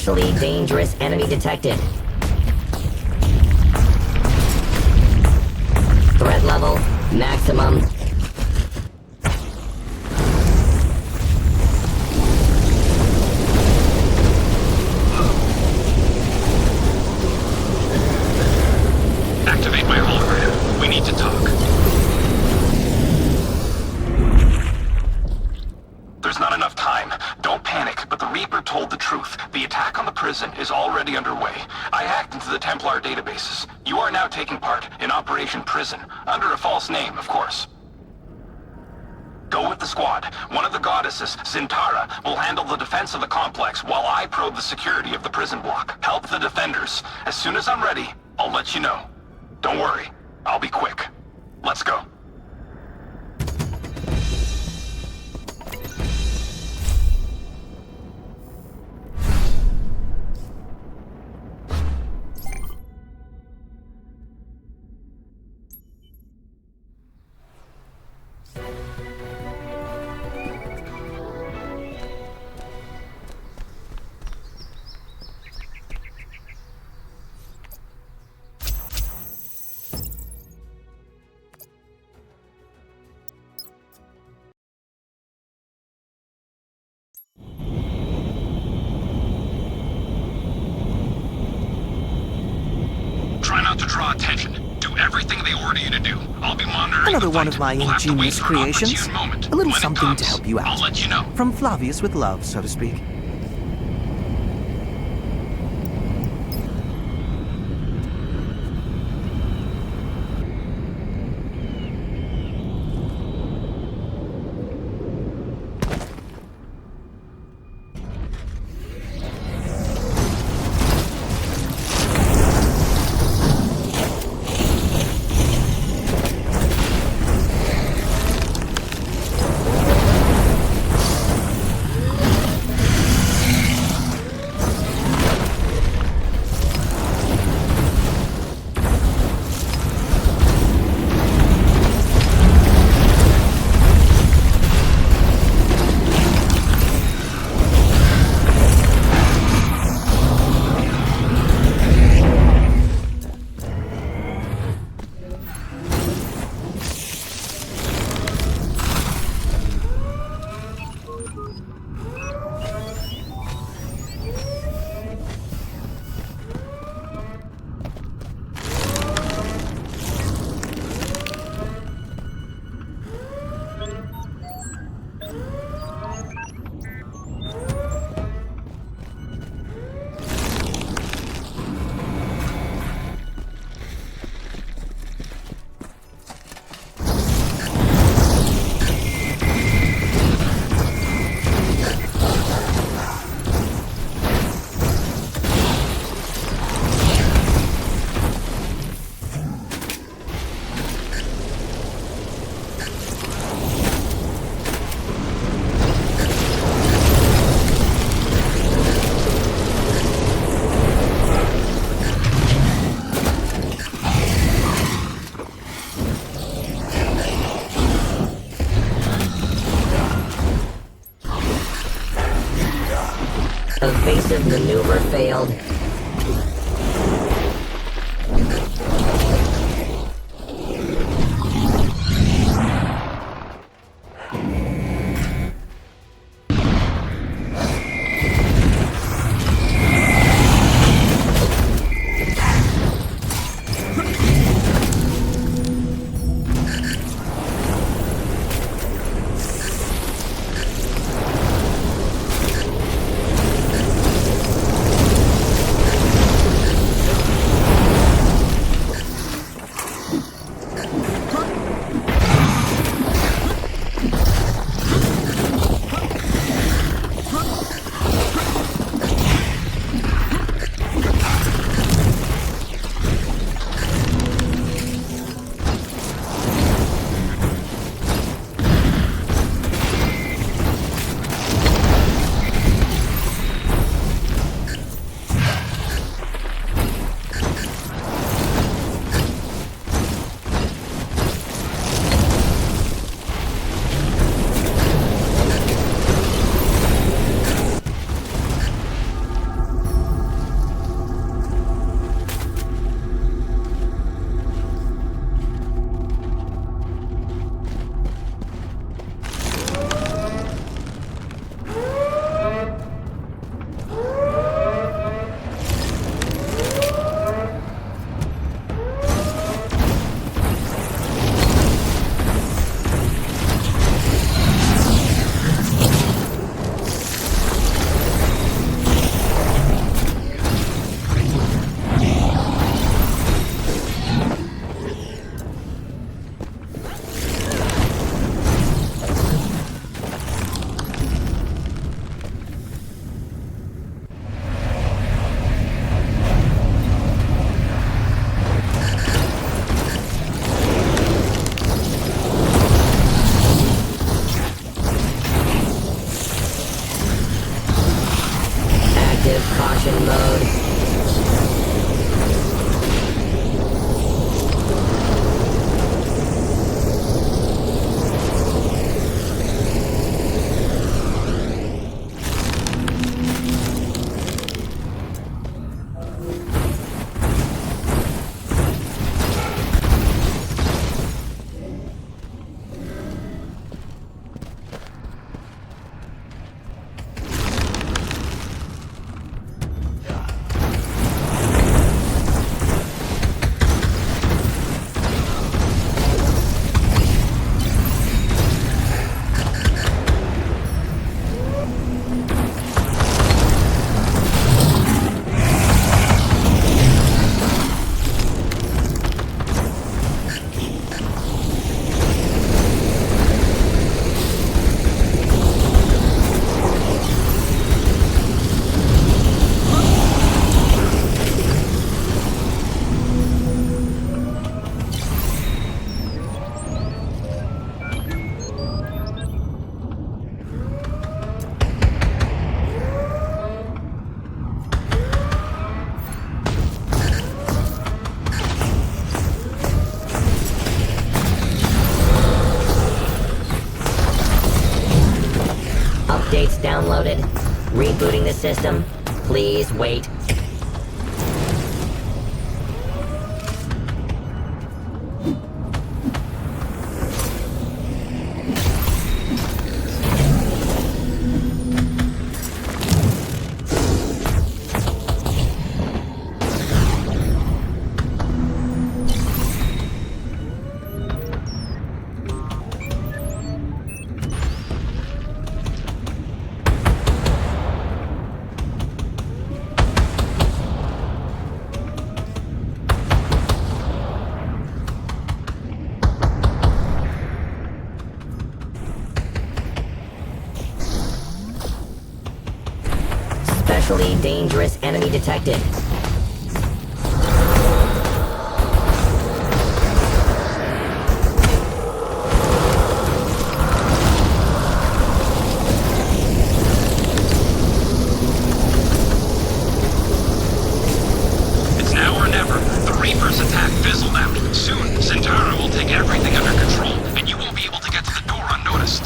[SPEAKER 2] Potentially dangerous enemy detected. Threat level, maximum.
[SPEAKER 9] Activate my hologram. We need to talk. There's not enough time. Don't panic, but the Reaper told the truth. The attack on the prison is already underway. I hacked into the Templar databases. You are now taking part in Operation Prison, under a false name, of course. Go with the squad. One of the goddesses, Zintara, will handle the defense of the complex while I probe the security of the prison block. Help the defenders. As soon as I'm ready, I'll let you know. Don't worry. I'll be quick. Let's go. Try not to draw attention. Do everything they order you to do. I'll be monitoring
[SPEAKER 10] Another
[SPEAKER 9] the
[SPEAKER 10] one
[SPEAKER 9] fight.
[SPEAKER 10] of my
[SPEAKER 9] We'll have to wait
[SPEAKER 10] ingenious
[SPEAKER 9] for an
[SPEAKER 10] creations.
[SPEAKER 9] opportune moment.
[SPEAKER 10] A little
[SPEAKER 9] When it
[SPEAKER 10] something to
[SPEAKER 9] comes,
[SPEAKER 10] help you out.
[SPEAKER 9] I'll let you know.
[SPEAKER 10] From Flavius with love, so to speak.
[SPEAKER 2] Evasive maneuver failed. Updates downloaded. Rebooting the system. Please wait. Especially dangerous enemy detected.
[SPEAKER 9] It's now or never. The Reaper's attack fizzled out. Soon, Zentara will take everything under control, and you won't be able to get to the door unnoticed.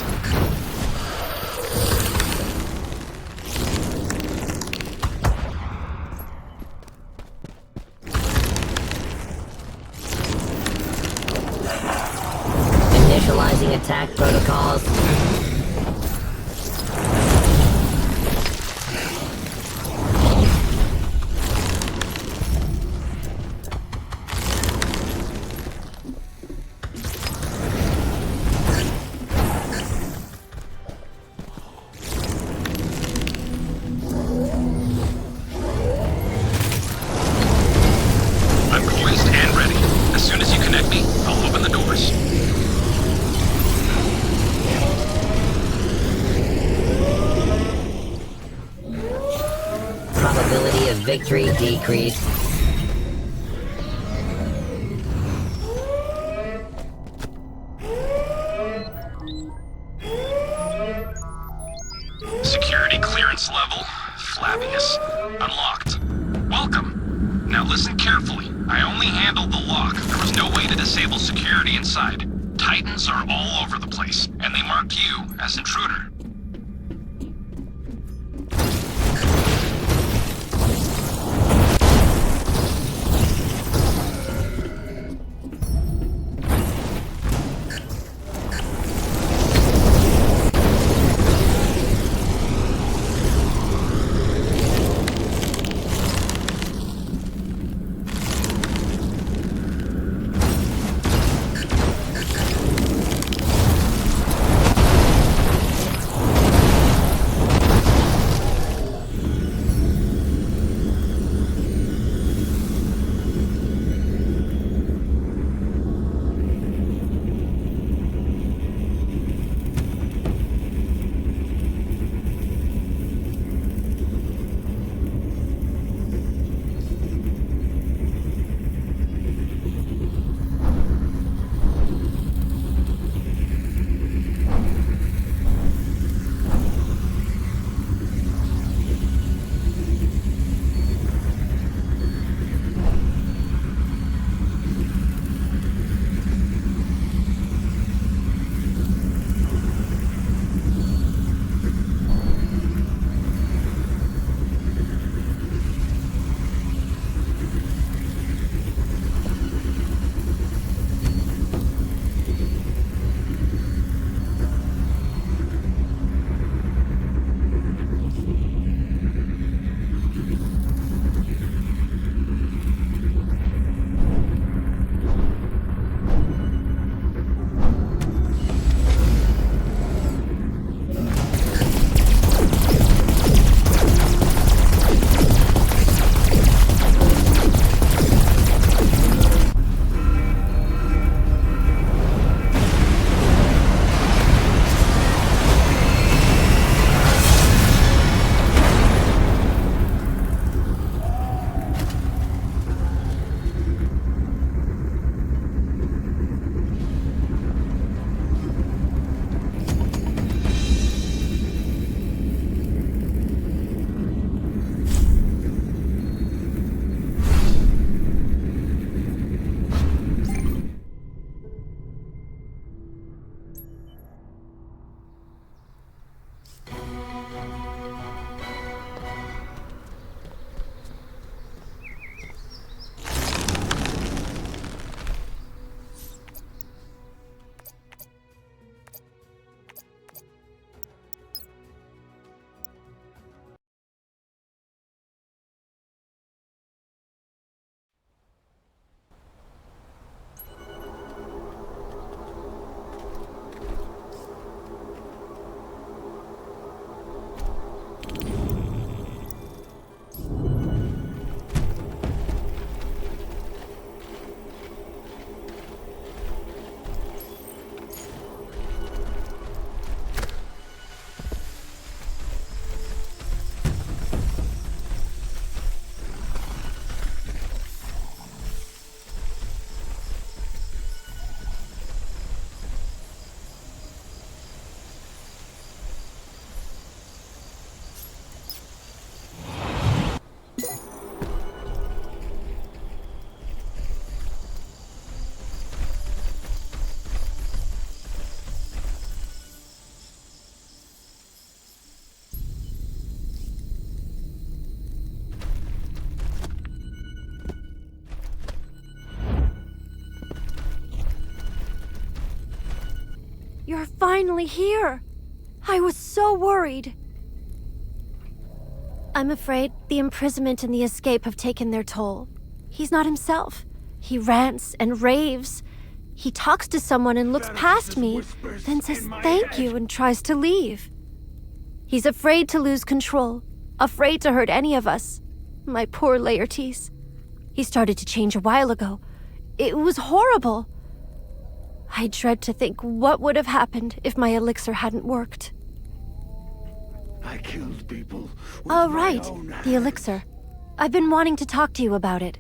[SPEAKER 2] Initializing attack protocols.
[SPEAKER 9] I'm poised and ready. As soon as you connect me, I'll open the doors.
[SPEAKER 2] Probability of victory decreased.
[SPEAKER 9] Security clearance level, Flavius, unlocked. Welcome. Now listen carefully. I only handled the lock. There was no way to disable security inside. Titans are all over the place, and they marked you as intruder.
[SPEAKER 4] You're finally here. I was so worried. I'm afraid the imprisonment and the escape have taken their toll. He's not himself. He rants and raves. He talks to someone and looks past me, then says thank you and tries to leave. He's afraid to lose control, afraid to hurt any of us. My poor Laertes. He started to change a while ago. It was horrible. I dread to think what would have happened if my elixir hadn't worked.
[SPEAKER 11] I killed people.
[SPEAKER 4] Oh, right. The elixir. I've been wanting to talk to you about it.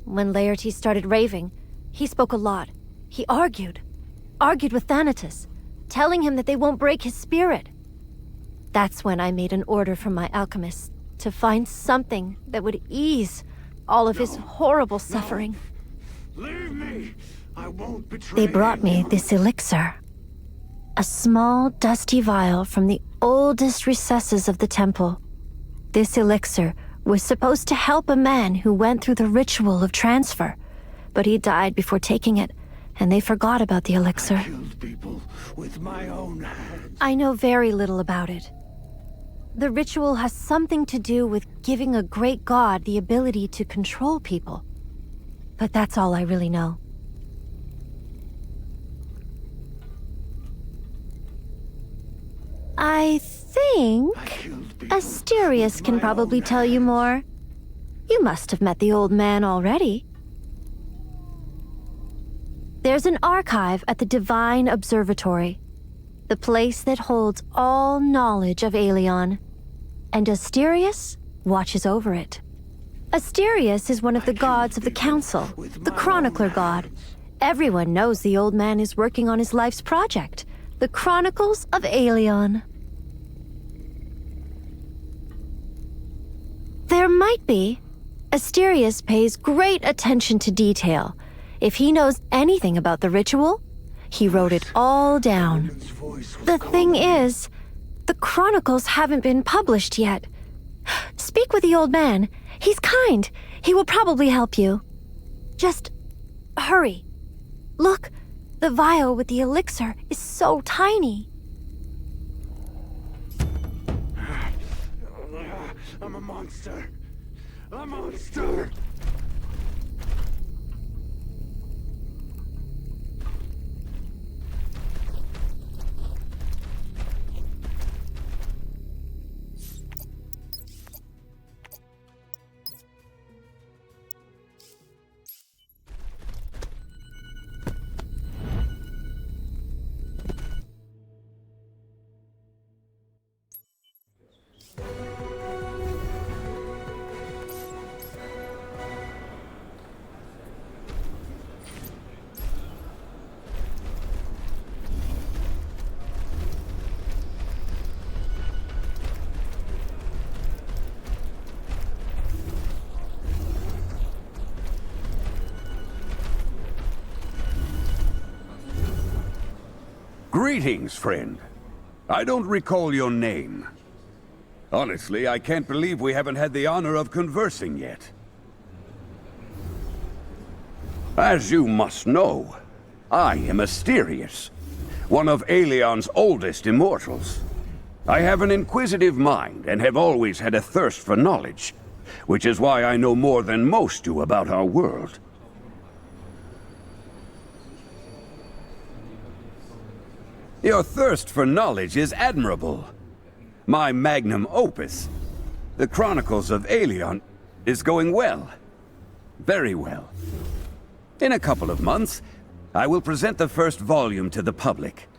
[SPEAKER 4] When Laertes started raving, he spoke a lot. He argued with Thanatos, telling him that they won't break his spirit. That's when I made an order from my alchemist to find something that would ease all of his horrible suffering.
[SPEAKER 11] Leave me! I won't betray
[SPEAKER 4] They brought me
[SPEAKER 11] anyone.
[SPEAKER 4] this elixir. A small, dusty vial from the oldest recesses of the temple. This elixir was supposed to help a man who went through the ritual of transfer, but he died before taking it, and they forgot about the elixir.
[SPEAKER 11] I killed people with my own hands.
[SPEAKER 4] I know very little about it. The ritual has something to do with giving a great god the ability to control people. But that's all I really know. I think Asterius can probably tell you more. You must have met the old man already. There's an archive at the Divine Observatory, the place that holds all knowledge of Aelion, and Asterius watches over it. Asterius is one of the gods of the Council, the Chronicler god. Everyone knows the old man is working on his life's project, the Chronicles of Aelion. There might be. Asterius pays great attention to detail. If he knows anything about the ritual, he wrote it all down. The thing is, the Chronicles haven't been published yet. Speak with the old man. He's kind. He will probably help you. Just hurry. Look, the vial with the elixir is so tiny.
[SPEAKER 11] I'm a monster. A monster.
[SPEAKER 12] Greetings, friend. I don't recall your name. Honestly, I can't believe we haven't had the honor of conversing yet. As you must know, I am Asterius, one of Aelion's oldest immortals. I have an inquisitive mind and have always had a thirst for knowledge, which is why I know more than most do about our world. Your thirst for knowledge is admirable. My magnum opus, the Chronicles of Aelion, is going well. Very well. In a couple of months, I will present the first volume to the public.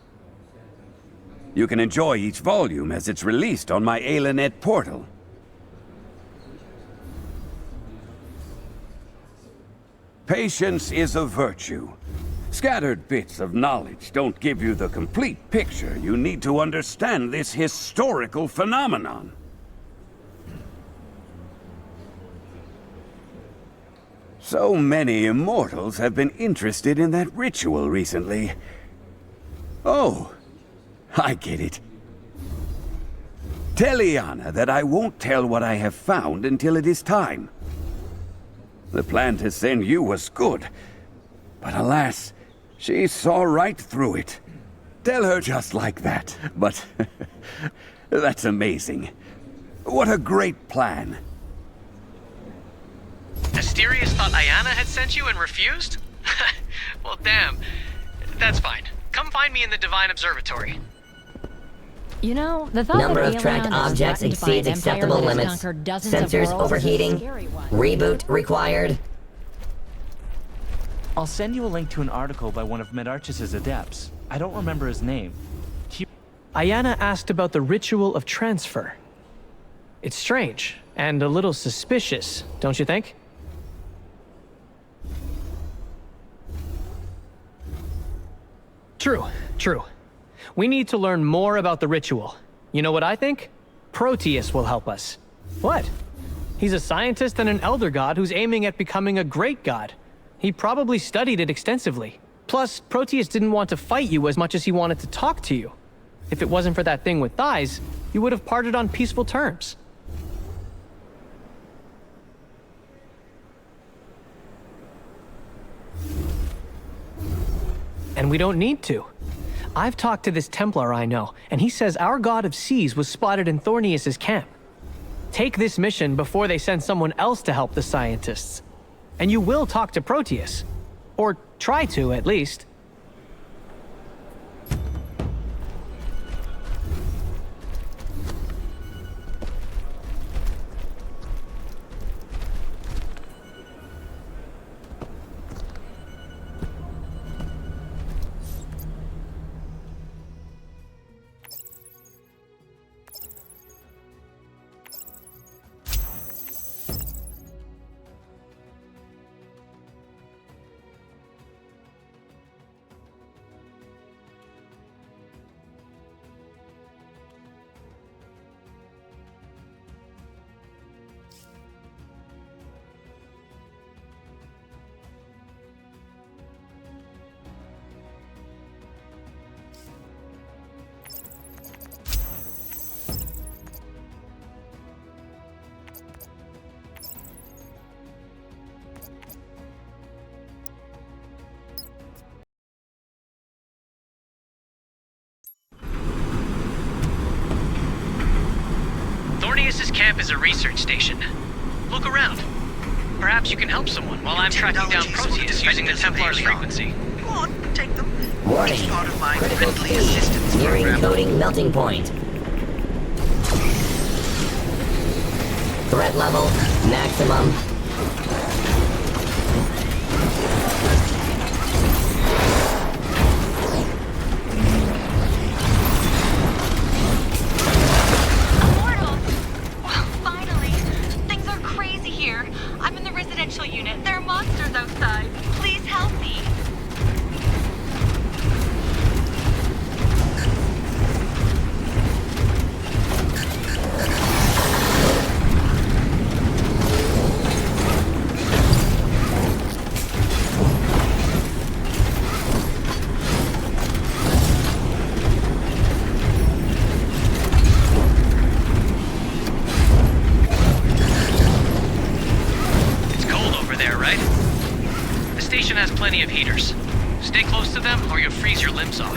[SPEAKER 12] You can enjoy each volume as it's released on my Aelinet portal. Patience is a virtue. Scattered bits of knowledge don't give you the complete picture you need to understand this historical phenomenon. So many immortals have been interested in that ritual recently. Oh, I get it. Tell Iana that I won't tell what I have found until it is time. The plan to send you was good, but alas, she saw right through it. Tell her just like that. But that's amazing. What a great plan.
[SPEAKER 3] Asterius thought Ayana had sent you and refused? Well, damn. That's fine. Come find me in the Divine Observatory.
[SPEAKER 7] You know, the thought
[SPEAKER 2] Number
[SPEAKER 7] that
[SPEAKER 2] of tracked
[SPEAKER 7] Aelion is
[SPEAKER 2] objects
[SPEAKER 7] threatened by an
[SPEAKER 2] exceeds
[SPEAKER 7] empire
[SPEAKER 2] acceptable
[SPEAKER 7] that has
[SPEAKER 2] limits.
[SPEAKER 7] conquered dozens of
[SPEAKER 2] Sensors
[SPEAKER 7] worlds is a
[SPEAKER 2] overheating.
[SPEAKER 7] scary one.
[SPEAKER 2] Reboot required.
[SPEAKER 5] I'll send you a link to an article by one of Medarchus's adepts. I don't remember his name.
[SPEAKER 3] Ayana asked about the ritual of transfer. It's strange, and a little suspicious, don't you think? True. We need to learn more about the ritual. You know what I think? Proteus will help us. What? He's a scientist and an elder god who's aiming at becoming a great god. He probably studied it extensively. Plus, Proteus didn't want to fight you as much as he wanted to talk to you. If it wasn't for that thing with thighs, you would have parted on peaceful terms. And we don't need to. I've talked to this Templar I know, and he says our god of seas was spotted in Thornius' camp. Take this mission before they send someone else to help the scientists. And you will talk to Proteus. Or try to, at least. Thornius' camp is a research station. Look around. Perhaps you can help someone while I'm tracking down Proteus using the Templar's frequency.
[SPEAKER 8] Go on, take them.
[SPEAKER 2] Warning.
[SPEAKER 8] It's part of my
[SPEAKER 2] Critical
[SPEAKER 8] friendly
[SPEAKER 2] speed.
[SPEAKER 8] assistance
[SPEAKER 2] Nearing
[SPEAKER 8] program.
[SPEAKER 2] coding melting point. Threat level maximum.
[SPEAKER 13] Immortal! Well, finally. Things are crazy here. I'm in the residential unit. There are monsters outside. Please help me.
[SPEAKER 3] It's cold over there, right? The station has plenty of heaters. Stay close to them or you'll freeze your limbs off.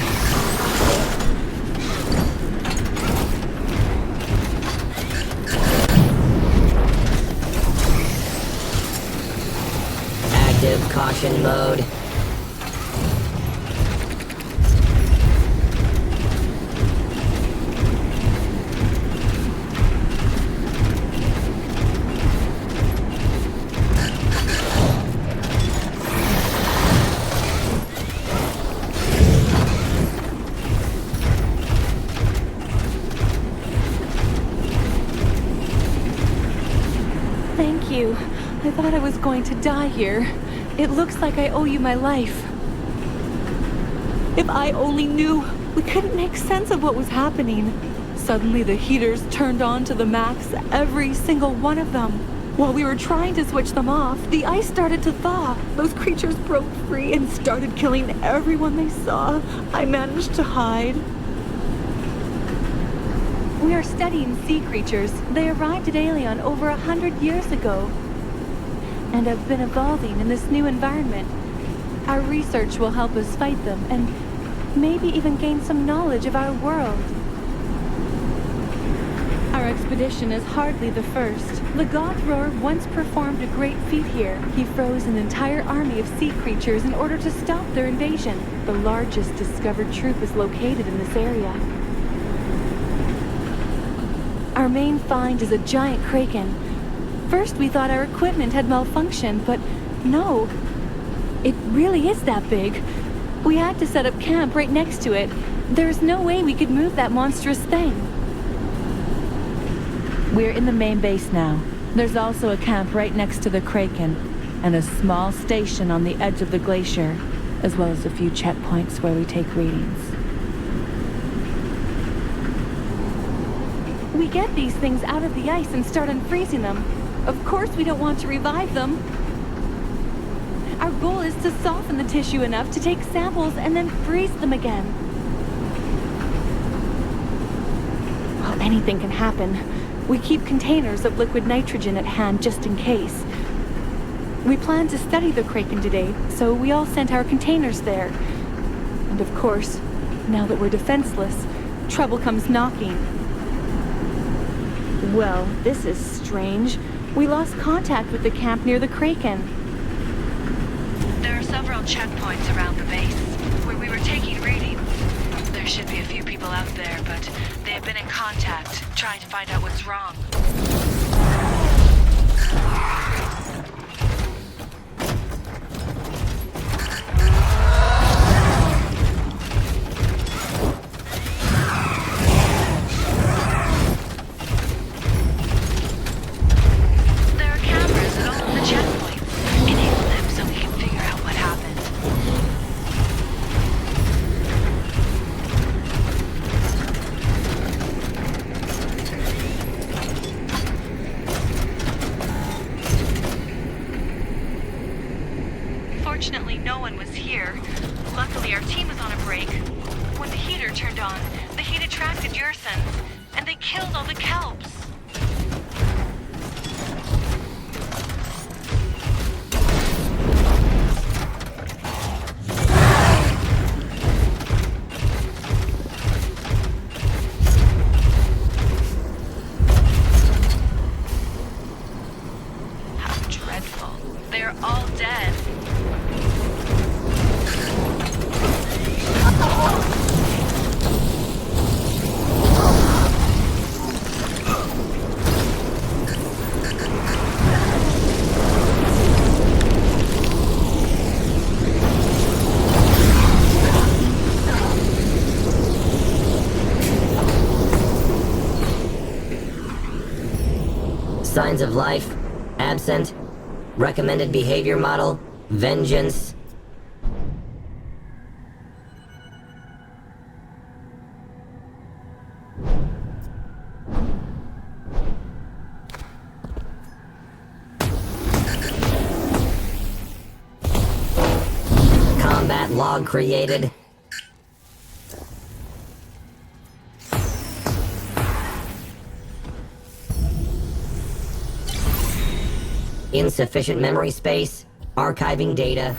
[SPEAKER 2] Active caution mode.
[SPEAKER 14] Thank you. I thought I was going to die here. It looks like I owe you my life. If I only knew, we couldn't make sense of what was happening. Suddenly the heaters turned on to the max, every single one of them. While we were trying to switch them off, the ice started to thaw. Those creatures broke free and started killing everyone they saw. I managed to hide. We are studying sea creatures. They arrived at Aelion over 100 years ago and have been evolving in this new environment. Our research will help us fight them, and maybe even gain some knowledge of our world. Our expedition is hardly the first. The Gothroar once performed a great feat here. He froze an entire army of sea creatures in order to stop their invasion. The largest discovered troop is located in this area. Our main find is a giant kraken. First we thought our equipment had malfunctioned, but no. It really is that big. We had to set up camp right next to it. There's no way we could move that monstrous thing.
[SPEAKER 15] We're in the main base now. There's also a camp right next to the Kraken, and a small station on the edge of the glacier, as well as a few checkpoints where we take readings.
[SPEAKER 14] We get these things out of the ice and start unfreezing them. Of course we don't want to revive them. Our goal is to soften the tissue enough to take samples and then freeze them again. Well, anything can happen. We keep containers of liquid nitrogen at hand just in case. We plan to study the Kraken today, so we all sent our containers there. And of course, now that we're defenseless, trouble comes knocking. Well, this is strange. We lost contact with the camp near the Kraken.
[SPEAKER 8] There are several checkpoints around the base where we were taking readings. There should be a few people out there, but they have been in contact, trying to find out what's wrong. There are cameras at all of the checkpoints. Enable them so we can figure out what happened. Fortunately, no one was here. Luckily, our team was on a break. When the heater turned on, the heat attracted Ursons, and they killed all the kelps. How dreadful. They're all dead.
[SPEAKER 2] Signs of life, absent. Recommended behavior model, vengeance. Combat log created. Insufficient memory space, archiving data.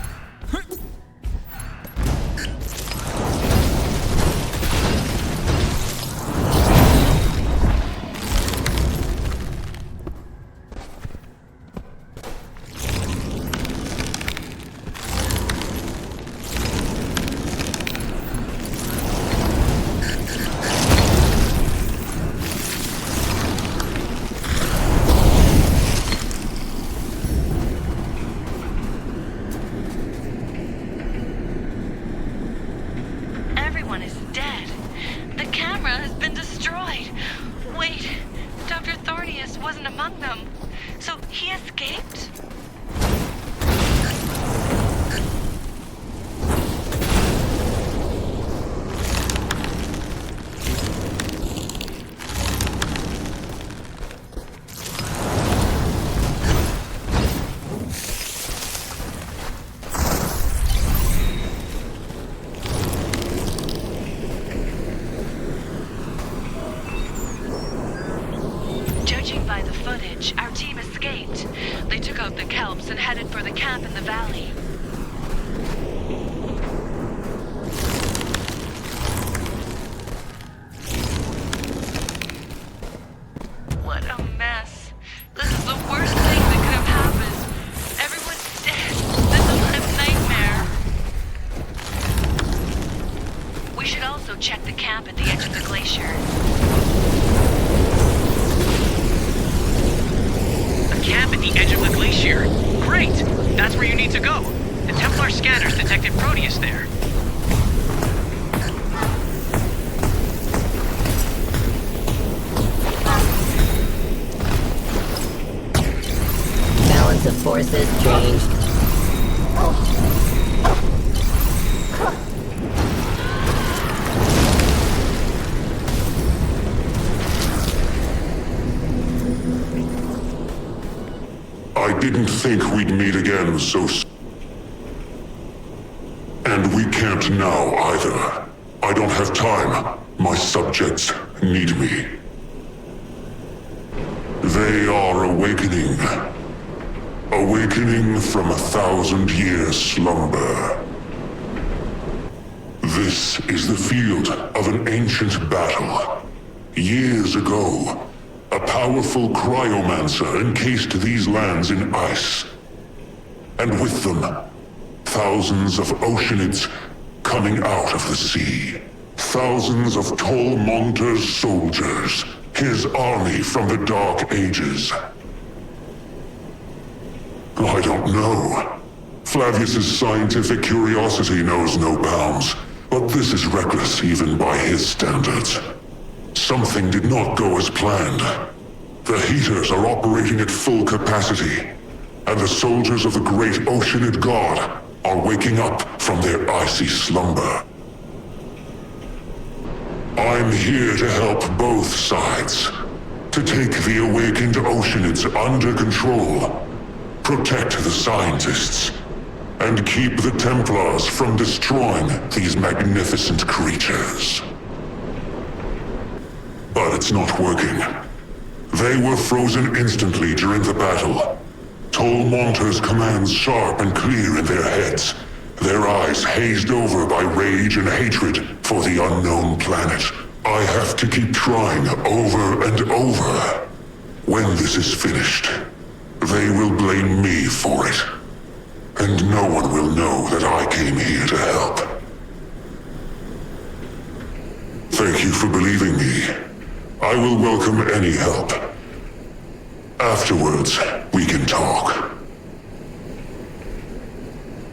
[SPEAKER 8] Everyone is dead. The camera has been destroyed. Wait, Dr. Thornius wasn't among them. So he escaped? Judging by the footage, our team escaped. They took out the kelps and headed for the camp in the valley.
[SPEAKER 3] where you need to go. The Templar scanners detected Proteus there.
[SPEAKER 2] Balance of forces changed.
[SPEAKER 16] I didn't think we'd meet again so soon. And we can't now either. I don't have time. My subjects need me. They are awakening. Awakening from 1,000-year slumber. This is the field of an ancient battle. Years ago, a powerful cryomancer encased these lands in ice. And with them, thousands of oceanids coming out of the sea. Thousands of Tol Monter's soldiers, his army from the Dark Ages. I don't know. Flavius's scientific curiosity knows no bounds, but this is reckless even by his standards. Something did not go as planned. The heaters are operating at full capacity, and the soldiers of the great Oceanid God are waking up from their icy slumber. I'm here to help both sides, to take the awakened Oceanids under control, protect the scientists, and keep the Templars from destroying these magnificent creatures. But it's not working. They were frozen instantly during the battle. Tol Monter's commands sharp and clear in their heads, their eyes hazed over by rage and hatred for the unknown planet. I have to keep trying over and over. When this is finished, they will blame me for it. And no one will know that I came here to help. Thank you for believing me. I will welcome any help. Afterwards, we can talk.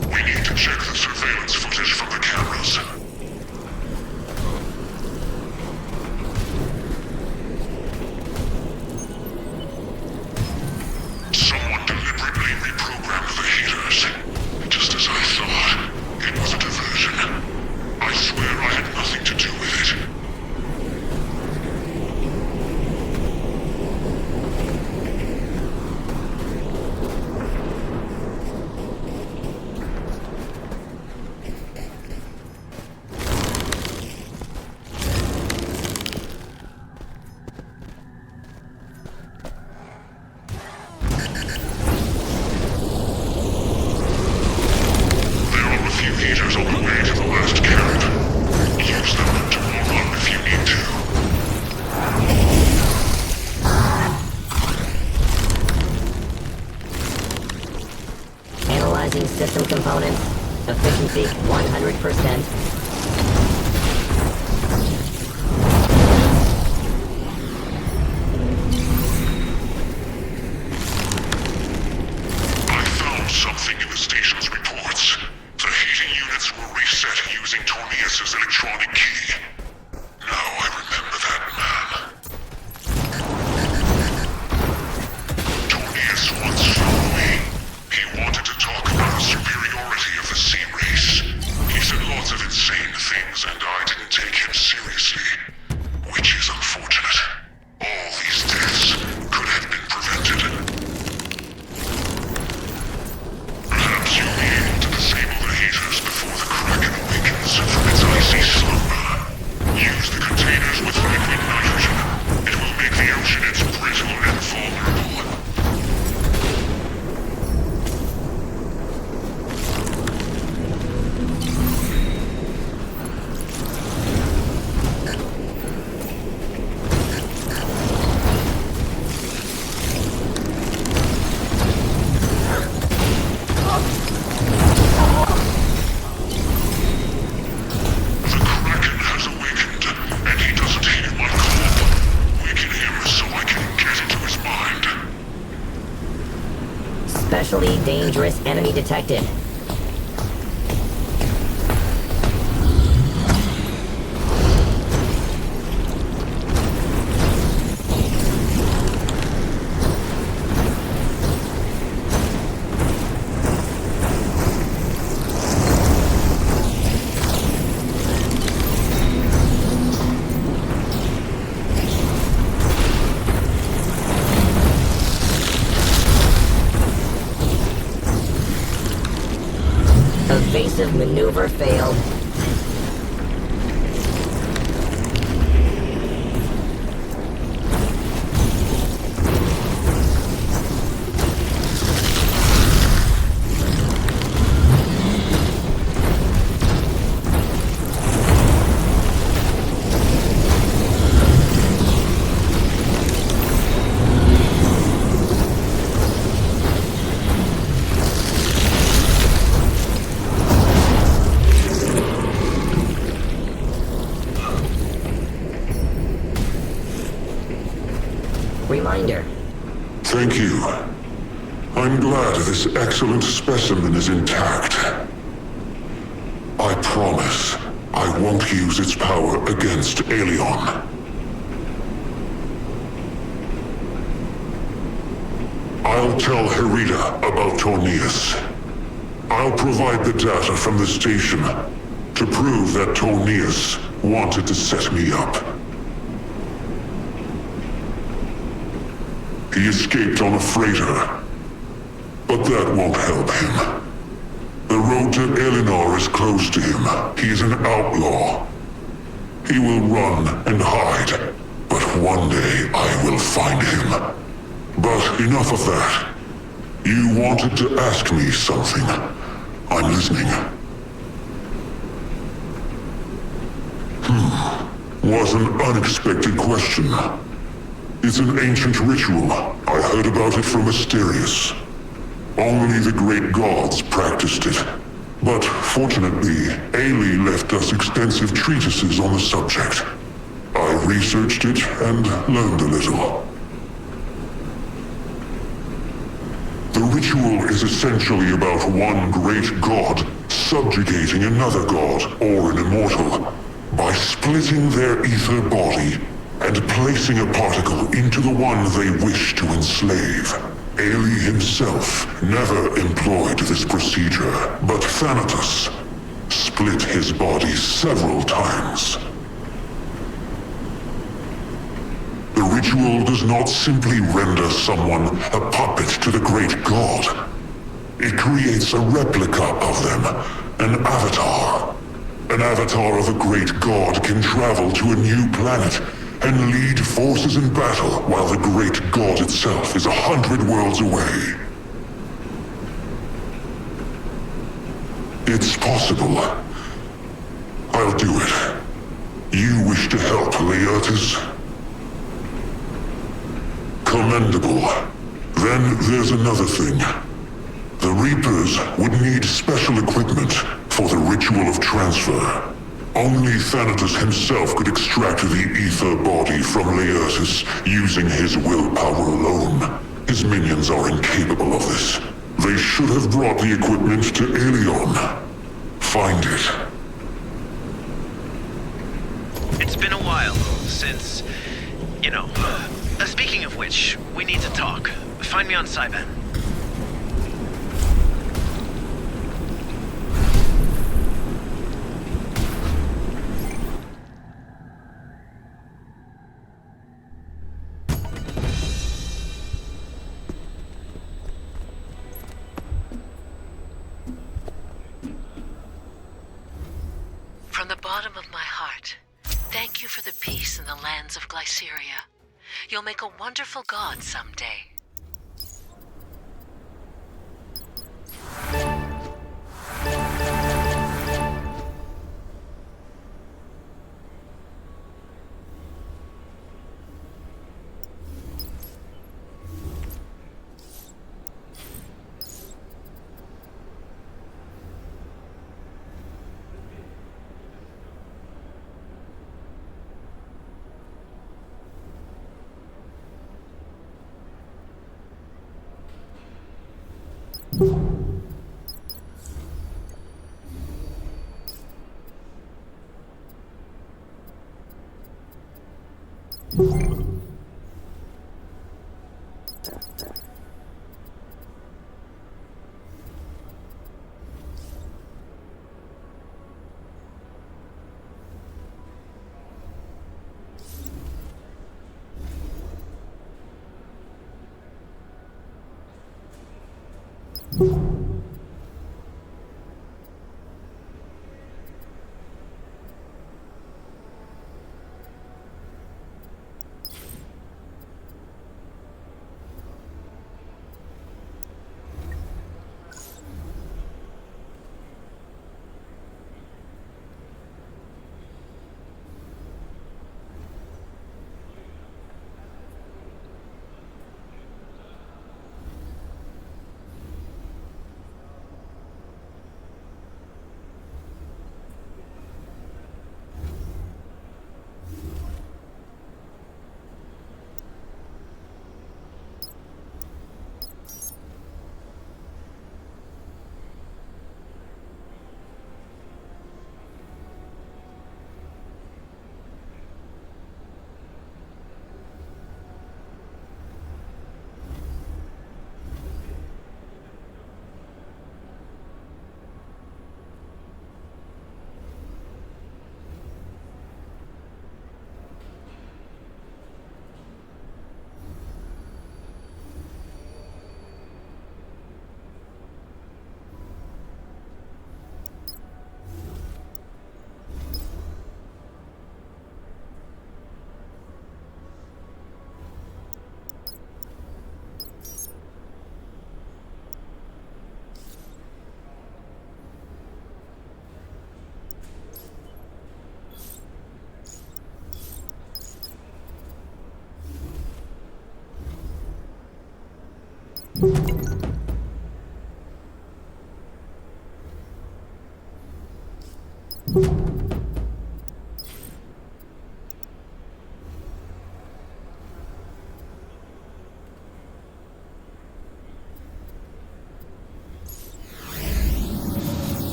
[SPEAKER 16] We need to check the surveillance footage from the cameras. Someone deliberately reprogrammed the heaters. Just as I thought. It was a diversion. I swear I had nothing to do with it.
[SPEAKER 2] System components. Efficiency 100%.
[SPEAKER 16] I found something in the station's reports. The heating units were reset using Tornius's electronic key. Now I remember that man. Tornius once found me. He wanted to talk about the superiority of the sea race. He said lots of insane things
[SPEAKER 2] Dangerous enemy detected. Evasive maneuver failed. Reminder.
[SPEAKER 16] Thank you. I'm glad this excellent specimen is intact. I promise I won't use its power against Aelion. I'll tell Herida about Tornius. I'll provide the data from the station to prove that Tornius wanted to set me up. He escaped on a freighter, but that won't help him. The road to Elinor is closed to him. He is an outlaw. He will run and hide, but one day I will find him. But enough of that. You wanted to ask me something. I'm listening. Was an unexpected question. It's an ancient ritual. I heard about it from Asterius. Only the great gods practiced it. But fortunately, Ailey left us extensive treatises on the subject. I researched it and learned a little. The ritual is essentially about one great god subjugating another god or an immortal by splitting their ether body and placing a particle into the one they wish to enslave. Ailey himself never employed this procedure, but Thanatos split his body several times. The ritual does not simply render someone a puppet to the great god. It creates a replica of them, an avatar. An avatar of a great god can travel to a new planet and lead forces in battle while the great god itself is 100 worlds away. It's possible. I'll do it. You wish to help, Laertes? Commendable. Then there's another thing. The Reapers would need special equipment for the ritual of transfer. Only Thanatos himself could extract the ether body from Laertes using his willpower alone. His minions are incapable of this. They should have brought the equipment to Aelion. Find it.
[SPEAKER 17] It's been a while since, speaking of which, we need to talk. Find me on Cyban.
[SPEAKER 8] From the bottom of my heart, thank you for the peace in the lands of Glyceria. You'll make a wonderful god someday.
[SPEAKER 2] You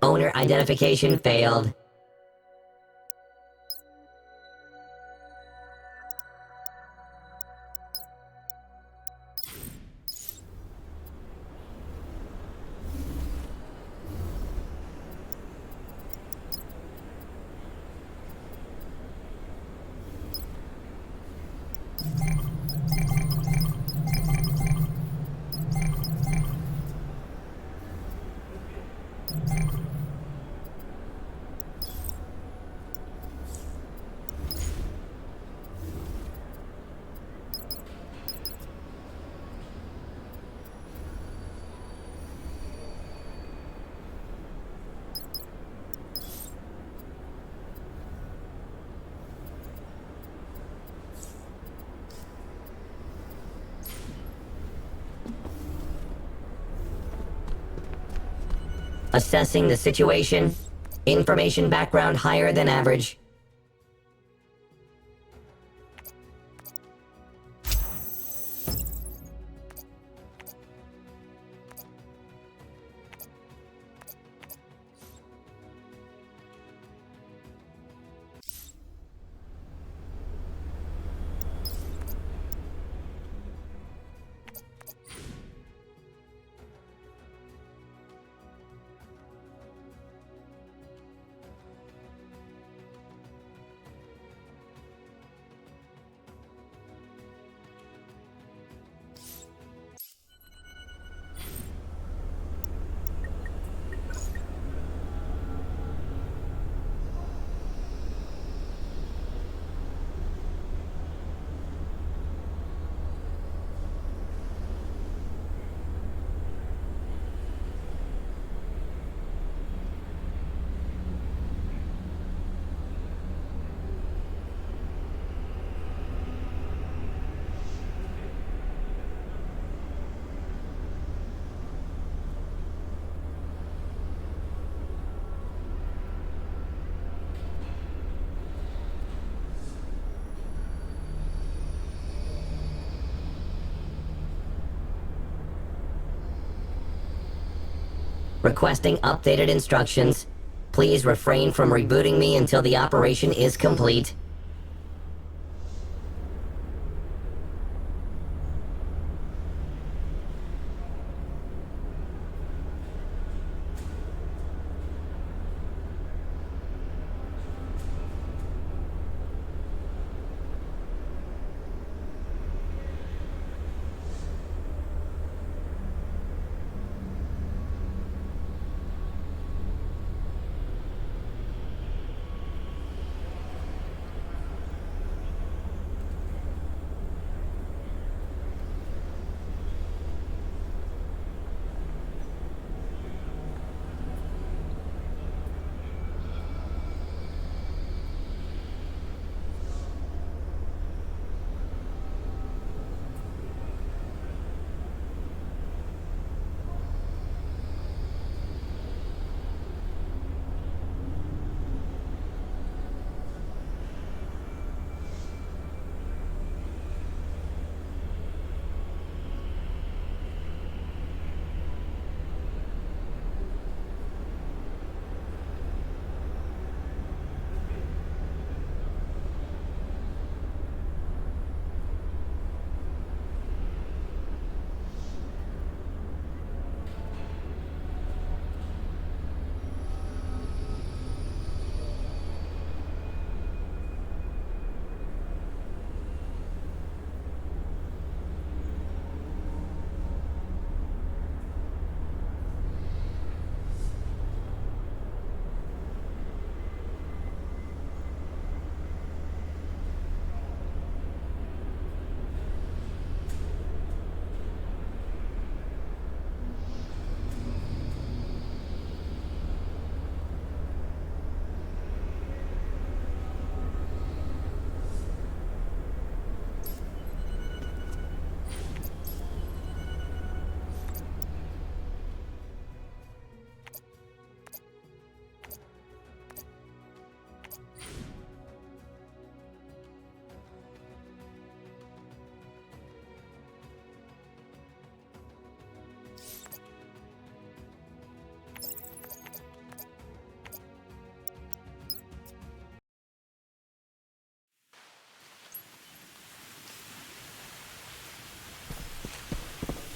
[SPEAKER 2] Owner identification failed. Assessing the situation. Information background higher than average. Requesting updated instructions. Please refrain from rebooting me until the operation is complete.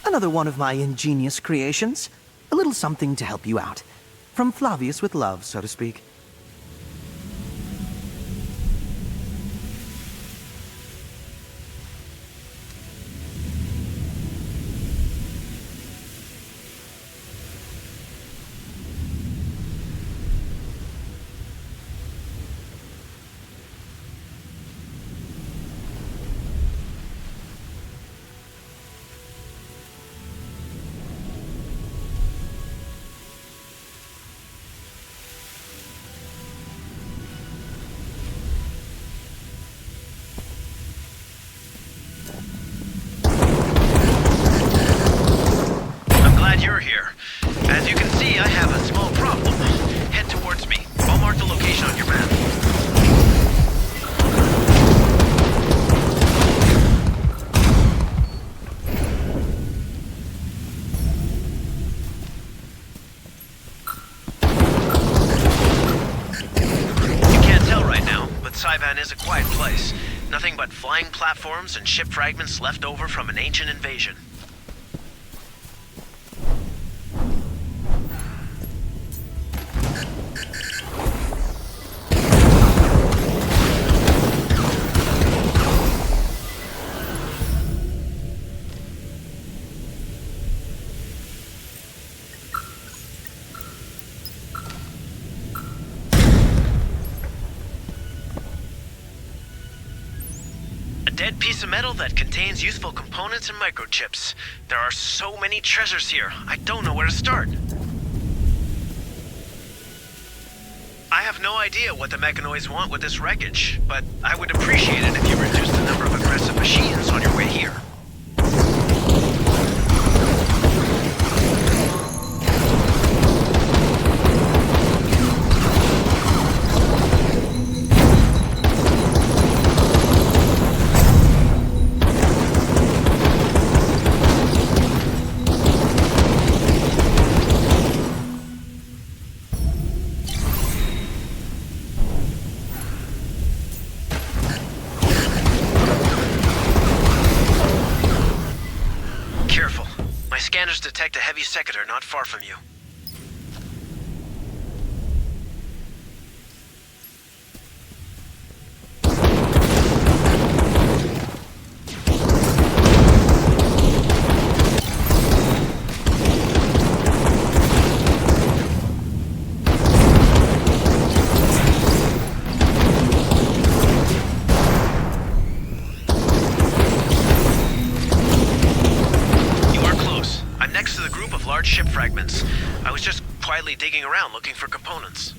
[SPEAKER 10] Another one of my ingenious creations. A little something to help you out. From Flavius with love, so to speak.
[SPEAKER 17] You're here. As you can see, I have a small problem. Head towards me. I'll mark the location on your map. You can't tell right now, but Saiban is a quiet place. Nothing but flying platforms and ship fragments left over from an ancient invasion. Dead piece of metal that contains useful components and microchips. There are so many treasures here, I don't know where to start. I have no idea what the mechanoids want with this wreckage, but I would appreciate it if you reduced the number of aggressive machines on your way here. Scanners detect a heavy sector not far from you. Large ship fragments. I was just quietly digging around looking for components.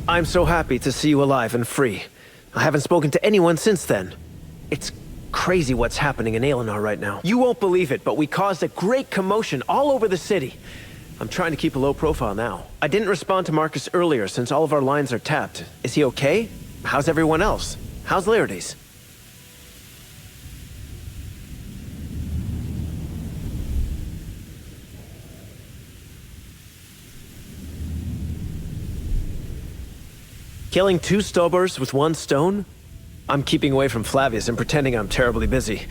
[SPEAKER 6] I'm so happy to see you alive and free. I haven't spoken to anyone since then. It's crazy what's happening in Aelenar right now. You won't believe it, but we caused a great commotion all over the city. I'm trying to keep a low profile now. I didn't respond to Marcus earlier since all of our lines are tapped. Is he okay? How's everyone else? How's Laertes? Killing 2 Stobars with 1 stone? I'm keeping away from Flavius and pretending I'm terribly busy.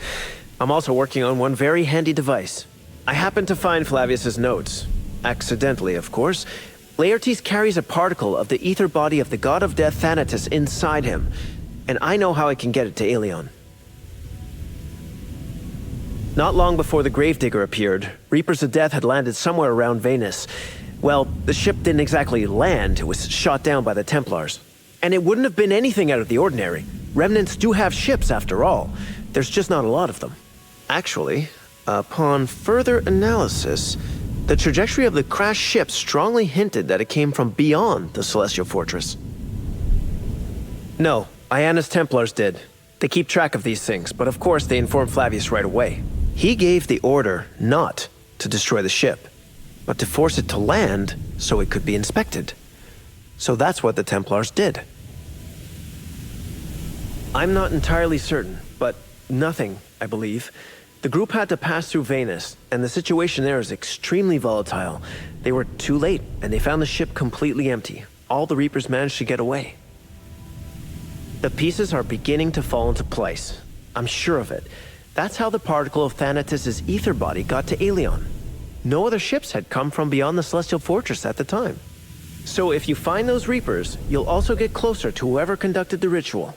[SPEAKER 6] I'm also working on one very handy device. I happened to find Flavius's notes. Accidentally, of course. Laertes carries a particle of the ether body of the god of death Thanatos inside him, and I know how I can get it to Aelion. Not long before the Gravedigger appeared, Reapers of Death had landed somewhere around Venus. Well, the ship didn't exactly land, it was shot down by the Templars. And it wouldn't have been anything out of the ordinary. Remnants do have ships, after all. There's just not a lot of them. Actually, upon further analysis, The trajectory of the crashed ship strongly hinted that it came from beyond the Celestial Fortress. No, Iana's Templars did. They keep track of these things, but of course they informed Flavius right away. He gave the order not to destroy the ship, but to force it to land so it could be inspected. So that's what the Templars did. I'm not entirely certain, but nothing, I believe. The group had to pass through Venus, and the situation there is extremely volatile. They were too late, and they found the ship completely empty. All the Reapers managed to get away. The pieces are beginning to fall into place. I'm sure of it. That's how the particle of Thanatos' ether body got to Aelion. No other ships had come from beyond the Celestial Fortress at the time. So if you find those Reapers, you'll also get closer to whoever conducted the ritual.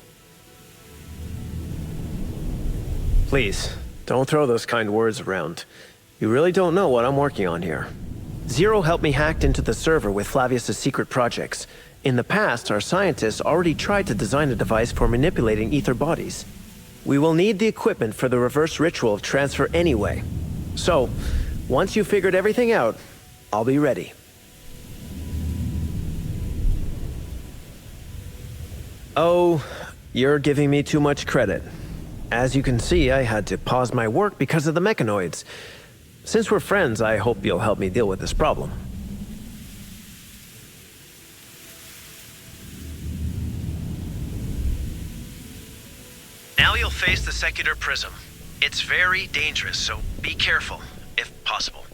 [SPEAKER 6] Please, don't throw those kind words around. You really don't know what I'm working on here. Zero helped me hack into the server with Flavius' secret projects. In the past, our scientists already tried to design a device for manipulating ether bodies. We will need the equipment for the reverse ritual of transfer anyway. So, once you've figured everything out, I'll be ready. Oh, you're giving me too much credit. As you can see, I had to pause my work because of the mechanoids. Since we're friends, I hope you'll help me deal with this problem.
[SPEAKER 17] Now you'll face the secular prism. It's very dangerous, so be careful, if possible.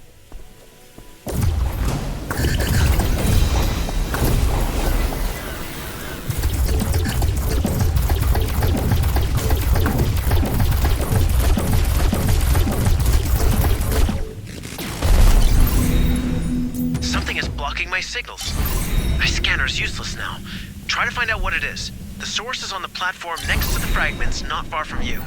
[SPEAKER 17] Something is blocking my signals. My scanner's useless now. Try to find out what it is. The source is on the platform next to the fragments, not far from you.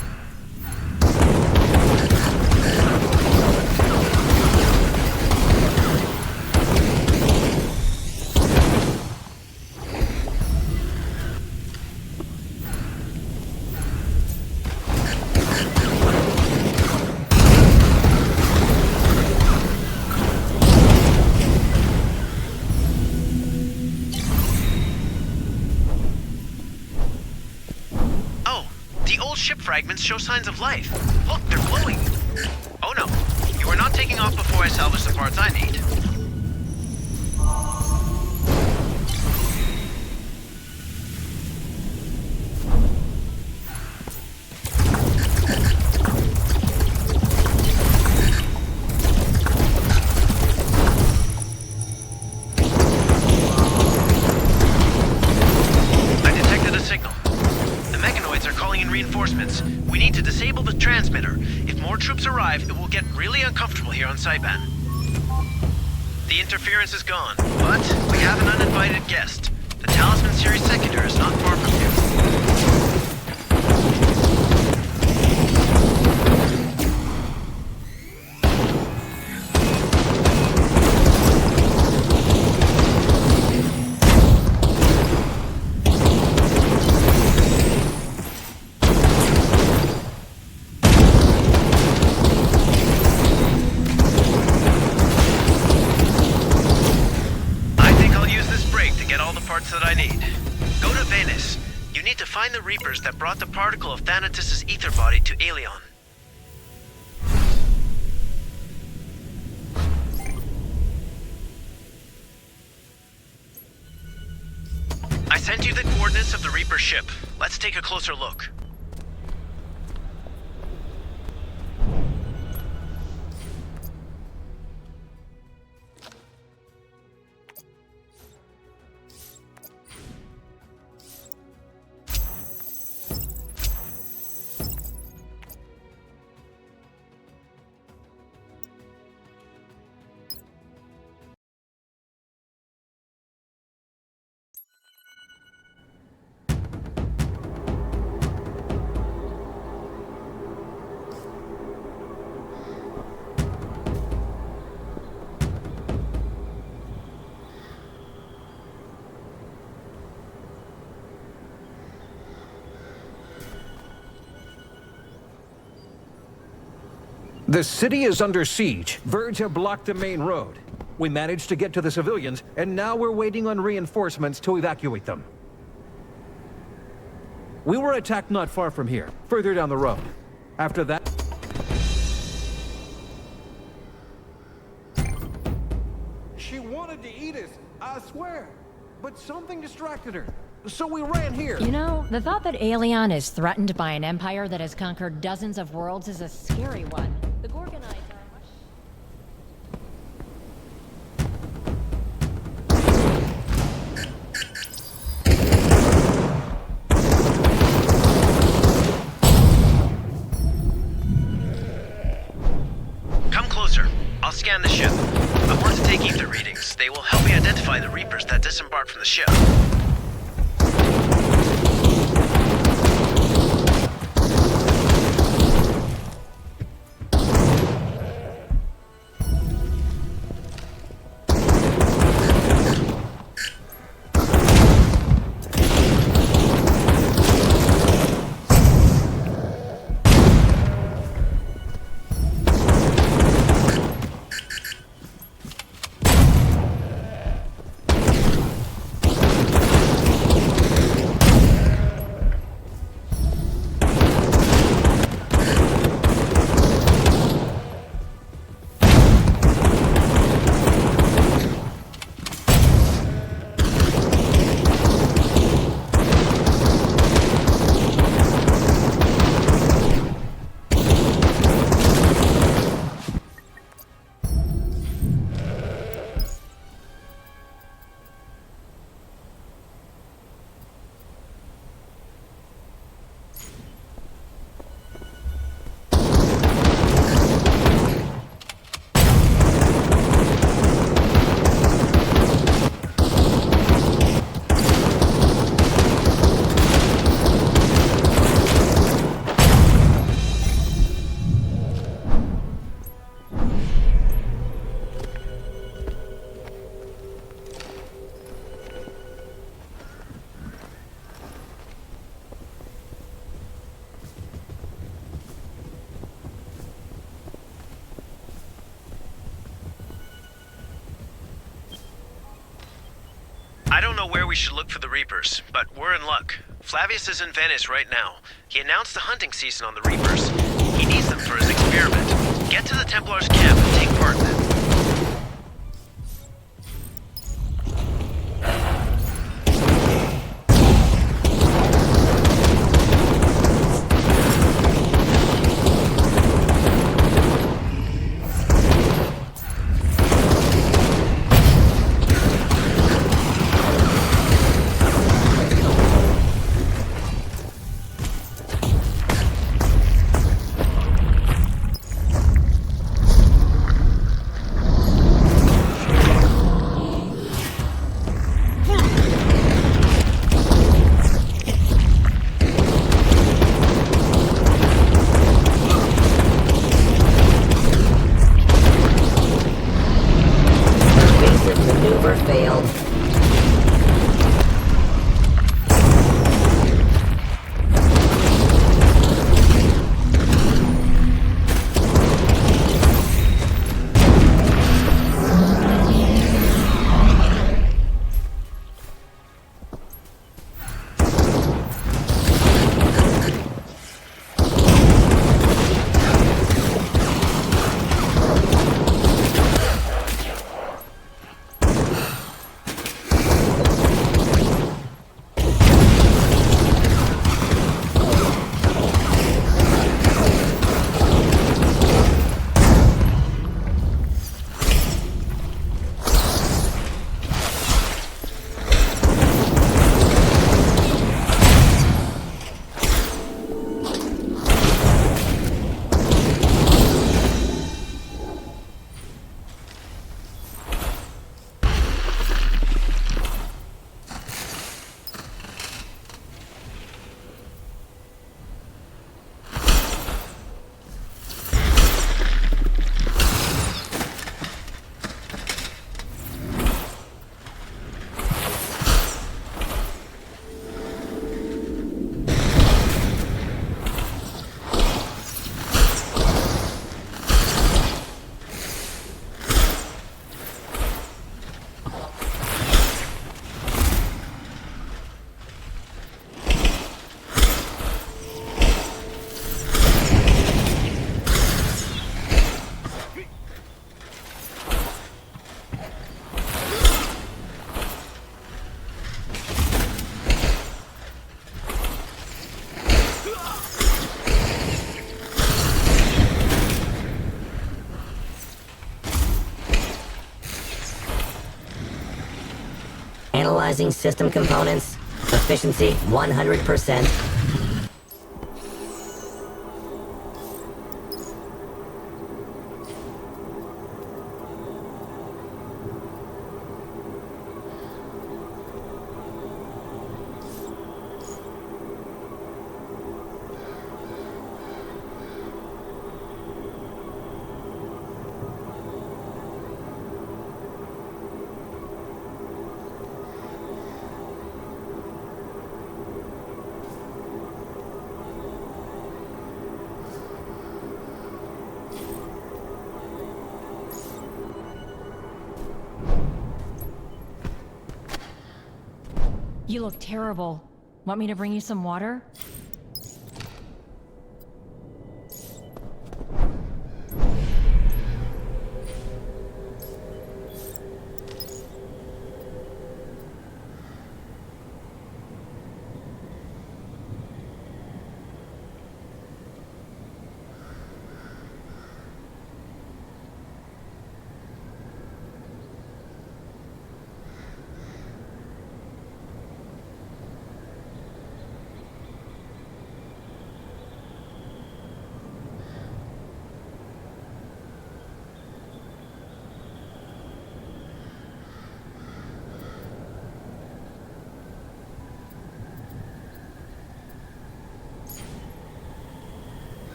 [SPEAKER 17] Fragments show signs of life. Look, they're glowing. Oh no, you are not taking off before I salvage the parts I need. Reinforcements. We need to disable the transmitter. If more troops arrive, it will get really uncomfortable here on Saiban. The interference is gone, but we have an uninvited guest. The Talisman Series Seconder is not far from here. Find the Reapers that brought the particle of Thanatos' ether body to Aelion. I sent you the coordinates of the Reaper ship. Let's take a closer look.
[SPEAKER 18] The city is under siege. Birds have blocked the main road. We managed to get to the civilians, and now we're waiting on reinforcements to evacuate them. We were attacked not far from here, further down the road. After that... She wanted to eat us, I swear. But something distracted her. So we ran here.
[SPEAKER 7] You know, the thought that Aelion is threatened by an empire that has conquered dozens of worlds is a scary one. The Gorgonites are
[SPEAKER 17] Come closer. I'll scan the ship. I want to take ether readings. They will help me identify the Reapers that disembarked from the ship. I don't know where we should look for the Reapers, but we're in luck. Flavius is in Venice right now. He announced the hunting season on the Reapers. He needs them for his experiment. Get to the Templars' camp and take part in it.
[SPEAKER 2] Analyzing system components. Efficiency 100%.
[SPEAKER 7] You look terrible. Want me to bring you some water?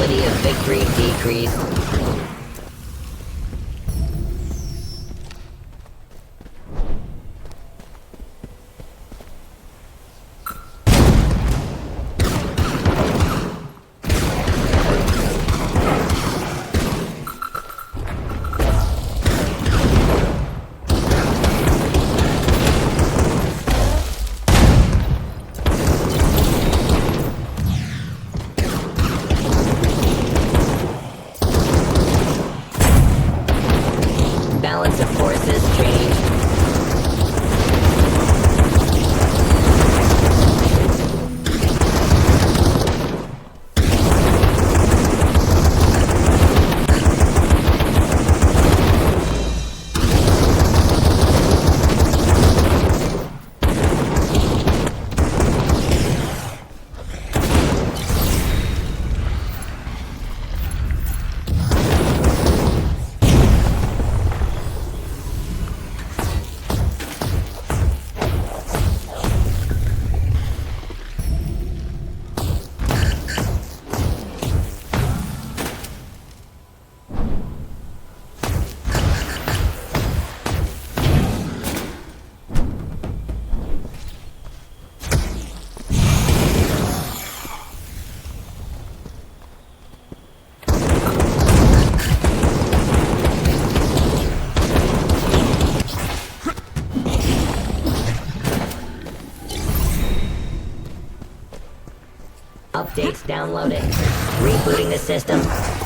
[SPEAKER 2] Probability of victory decreased. Balance of forces changed. Updates downloaded. Rebooting the system.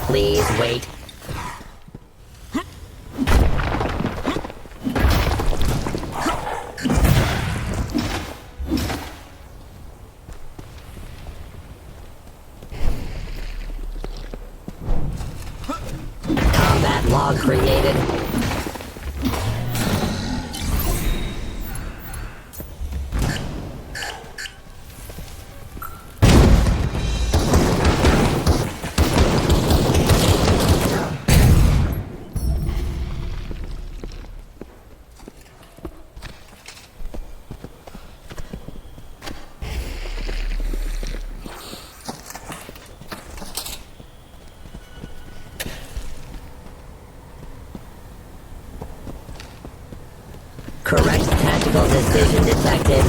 [SPEAKER 2] Please wait. Combat log created. Correct tactical decision detected.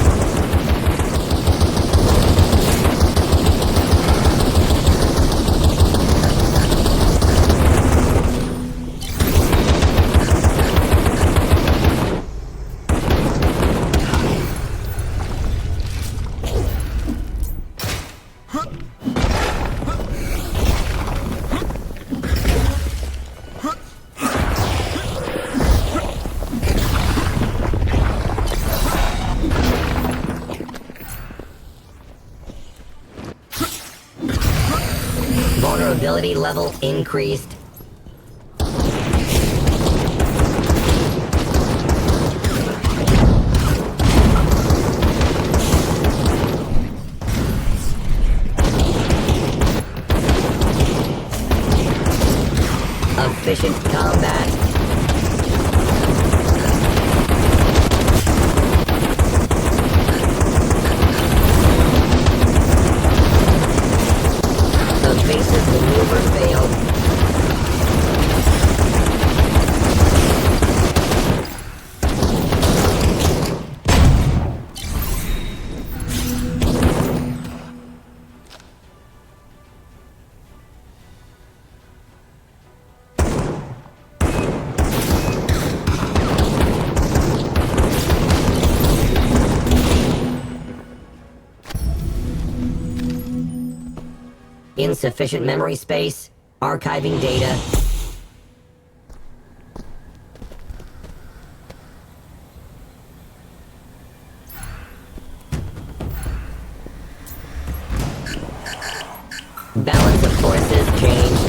[SPEAKER 2] Vulnerability level increased. Efficient combat. Evasive maneuver failed. Insufficient memory space. Archiving data. Balance of forces changed.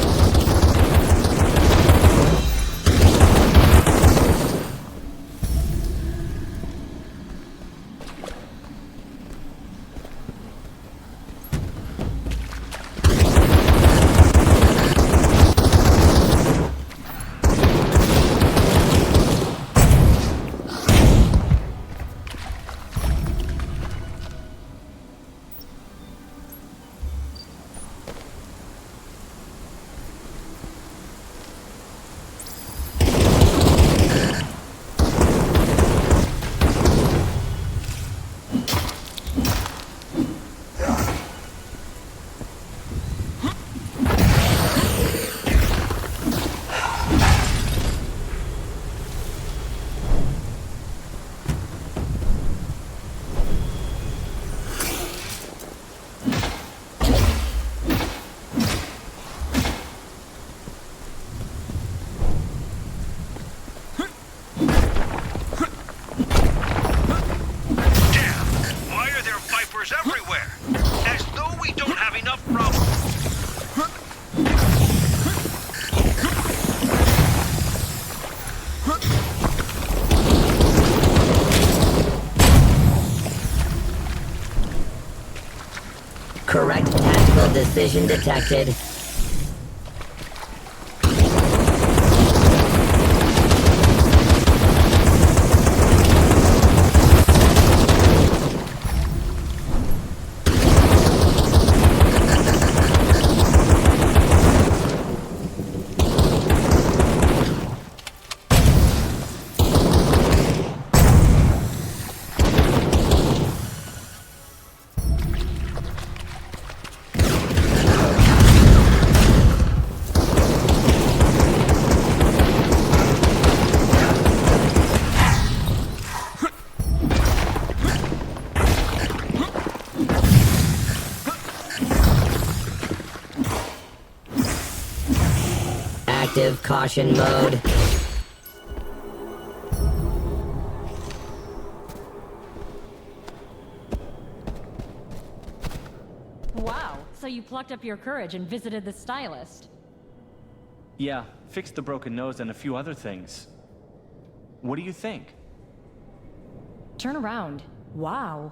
[SPEAKER 2] Precision detected. Active caution mode.
[SPEAKER 7] Wow, so you plucked up your courage and visited the stylist.
[SPEAKER 5] Yeah, fixed the broken nose and a few other things. What do you think?
[SPEAKER 7] Turn around. Wow.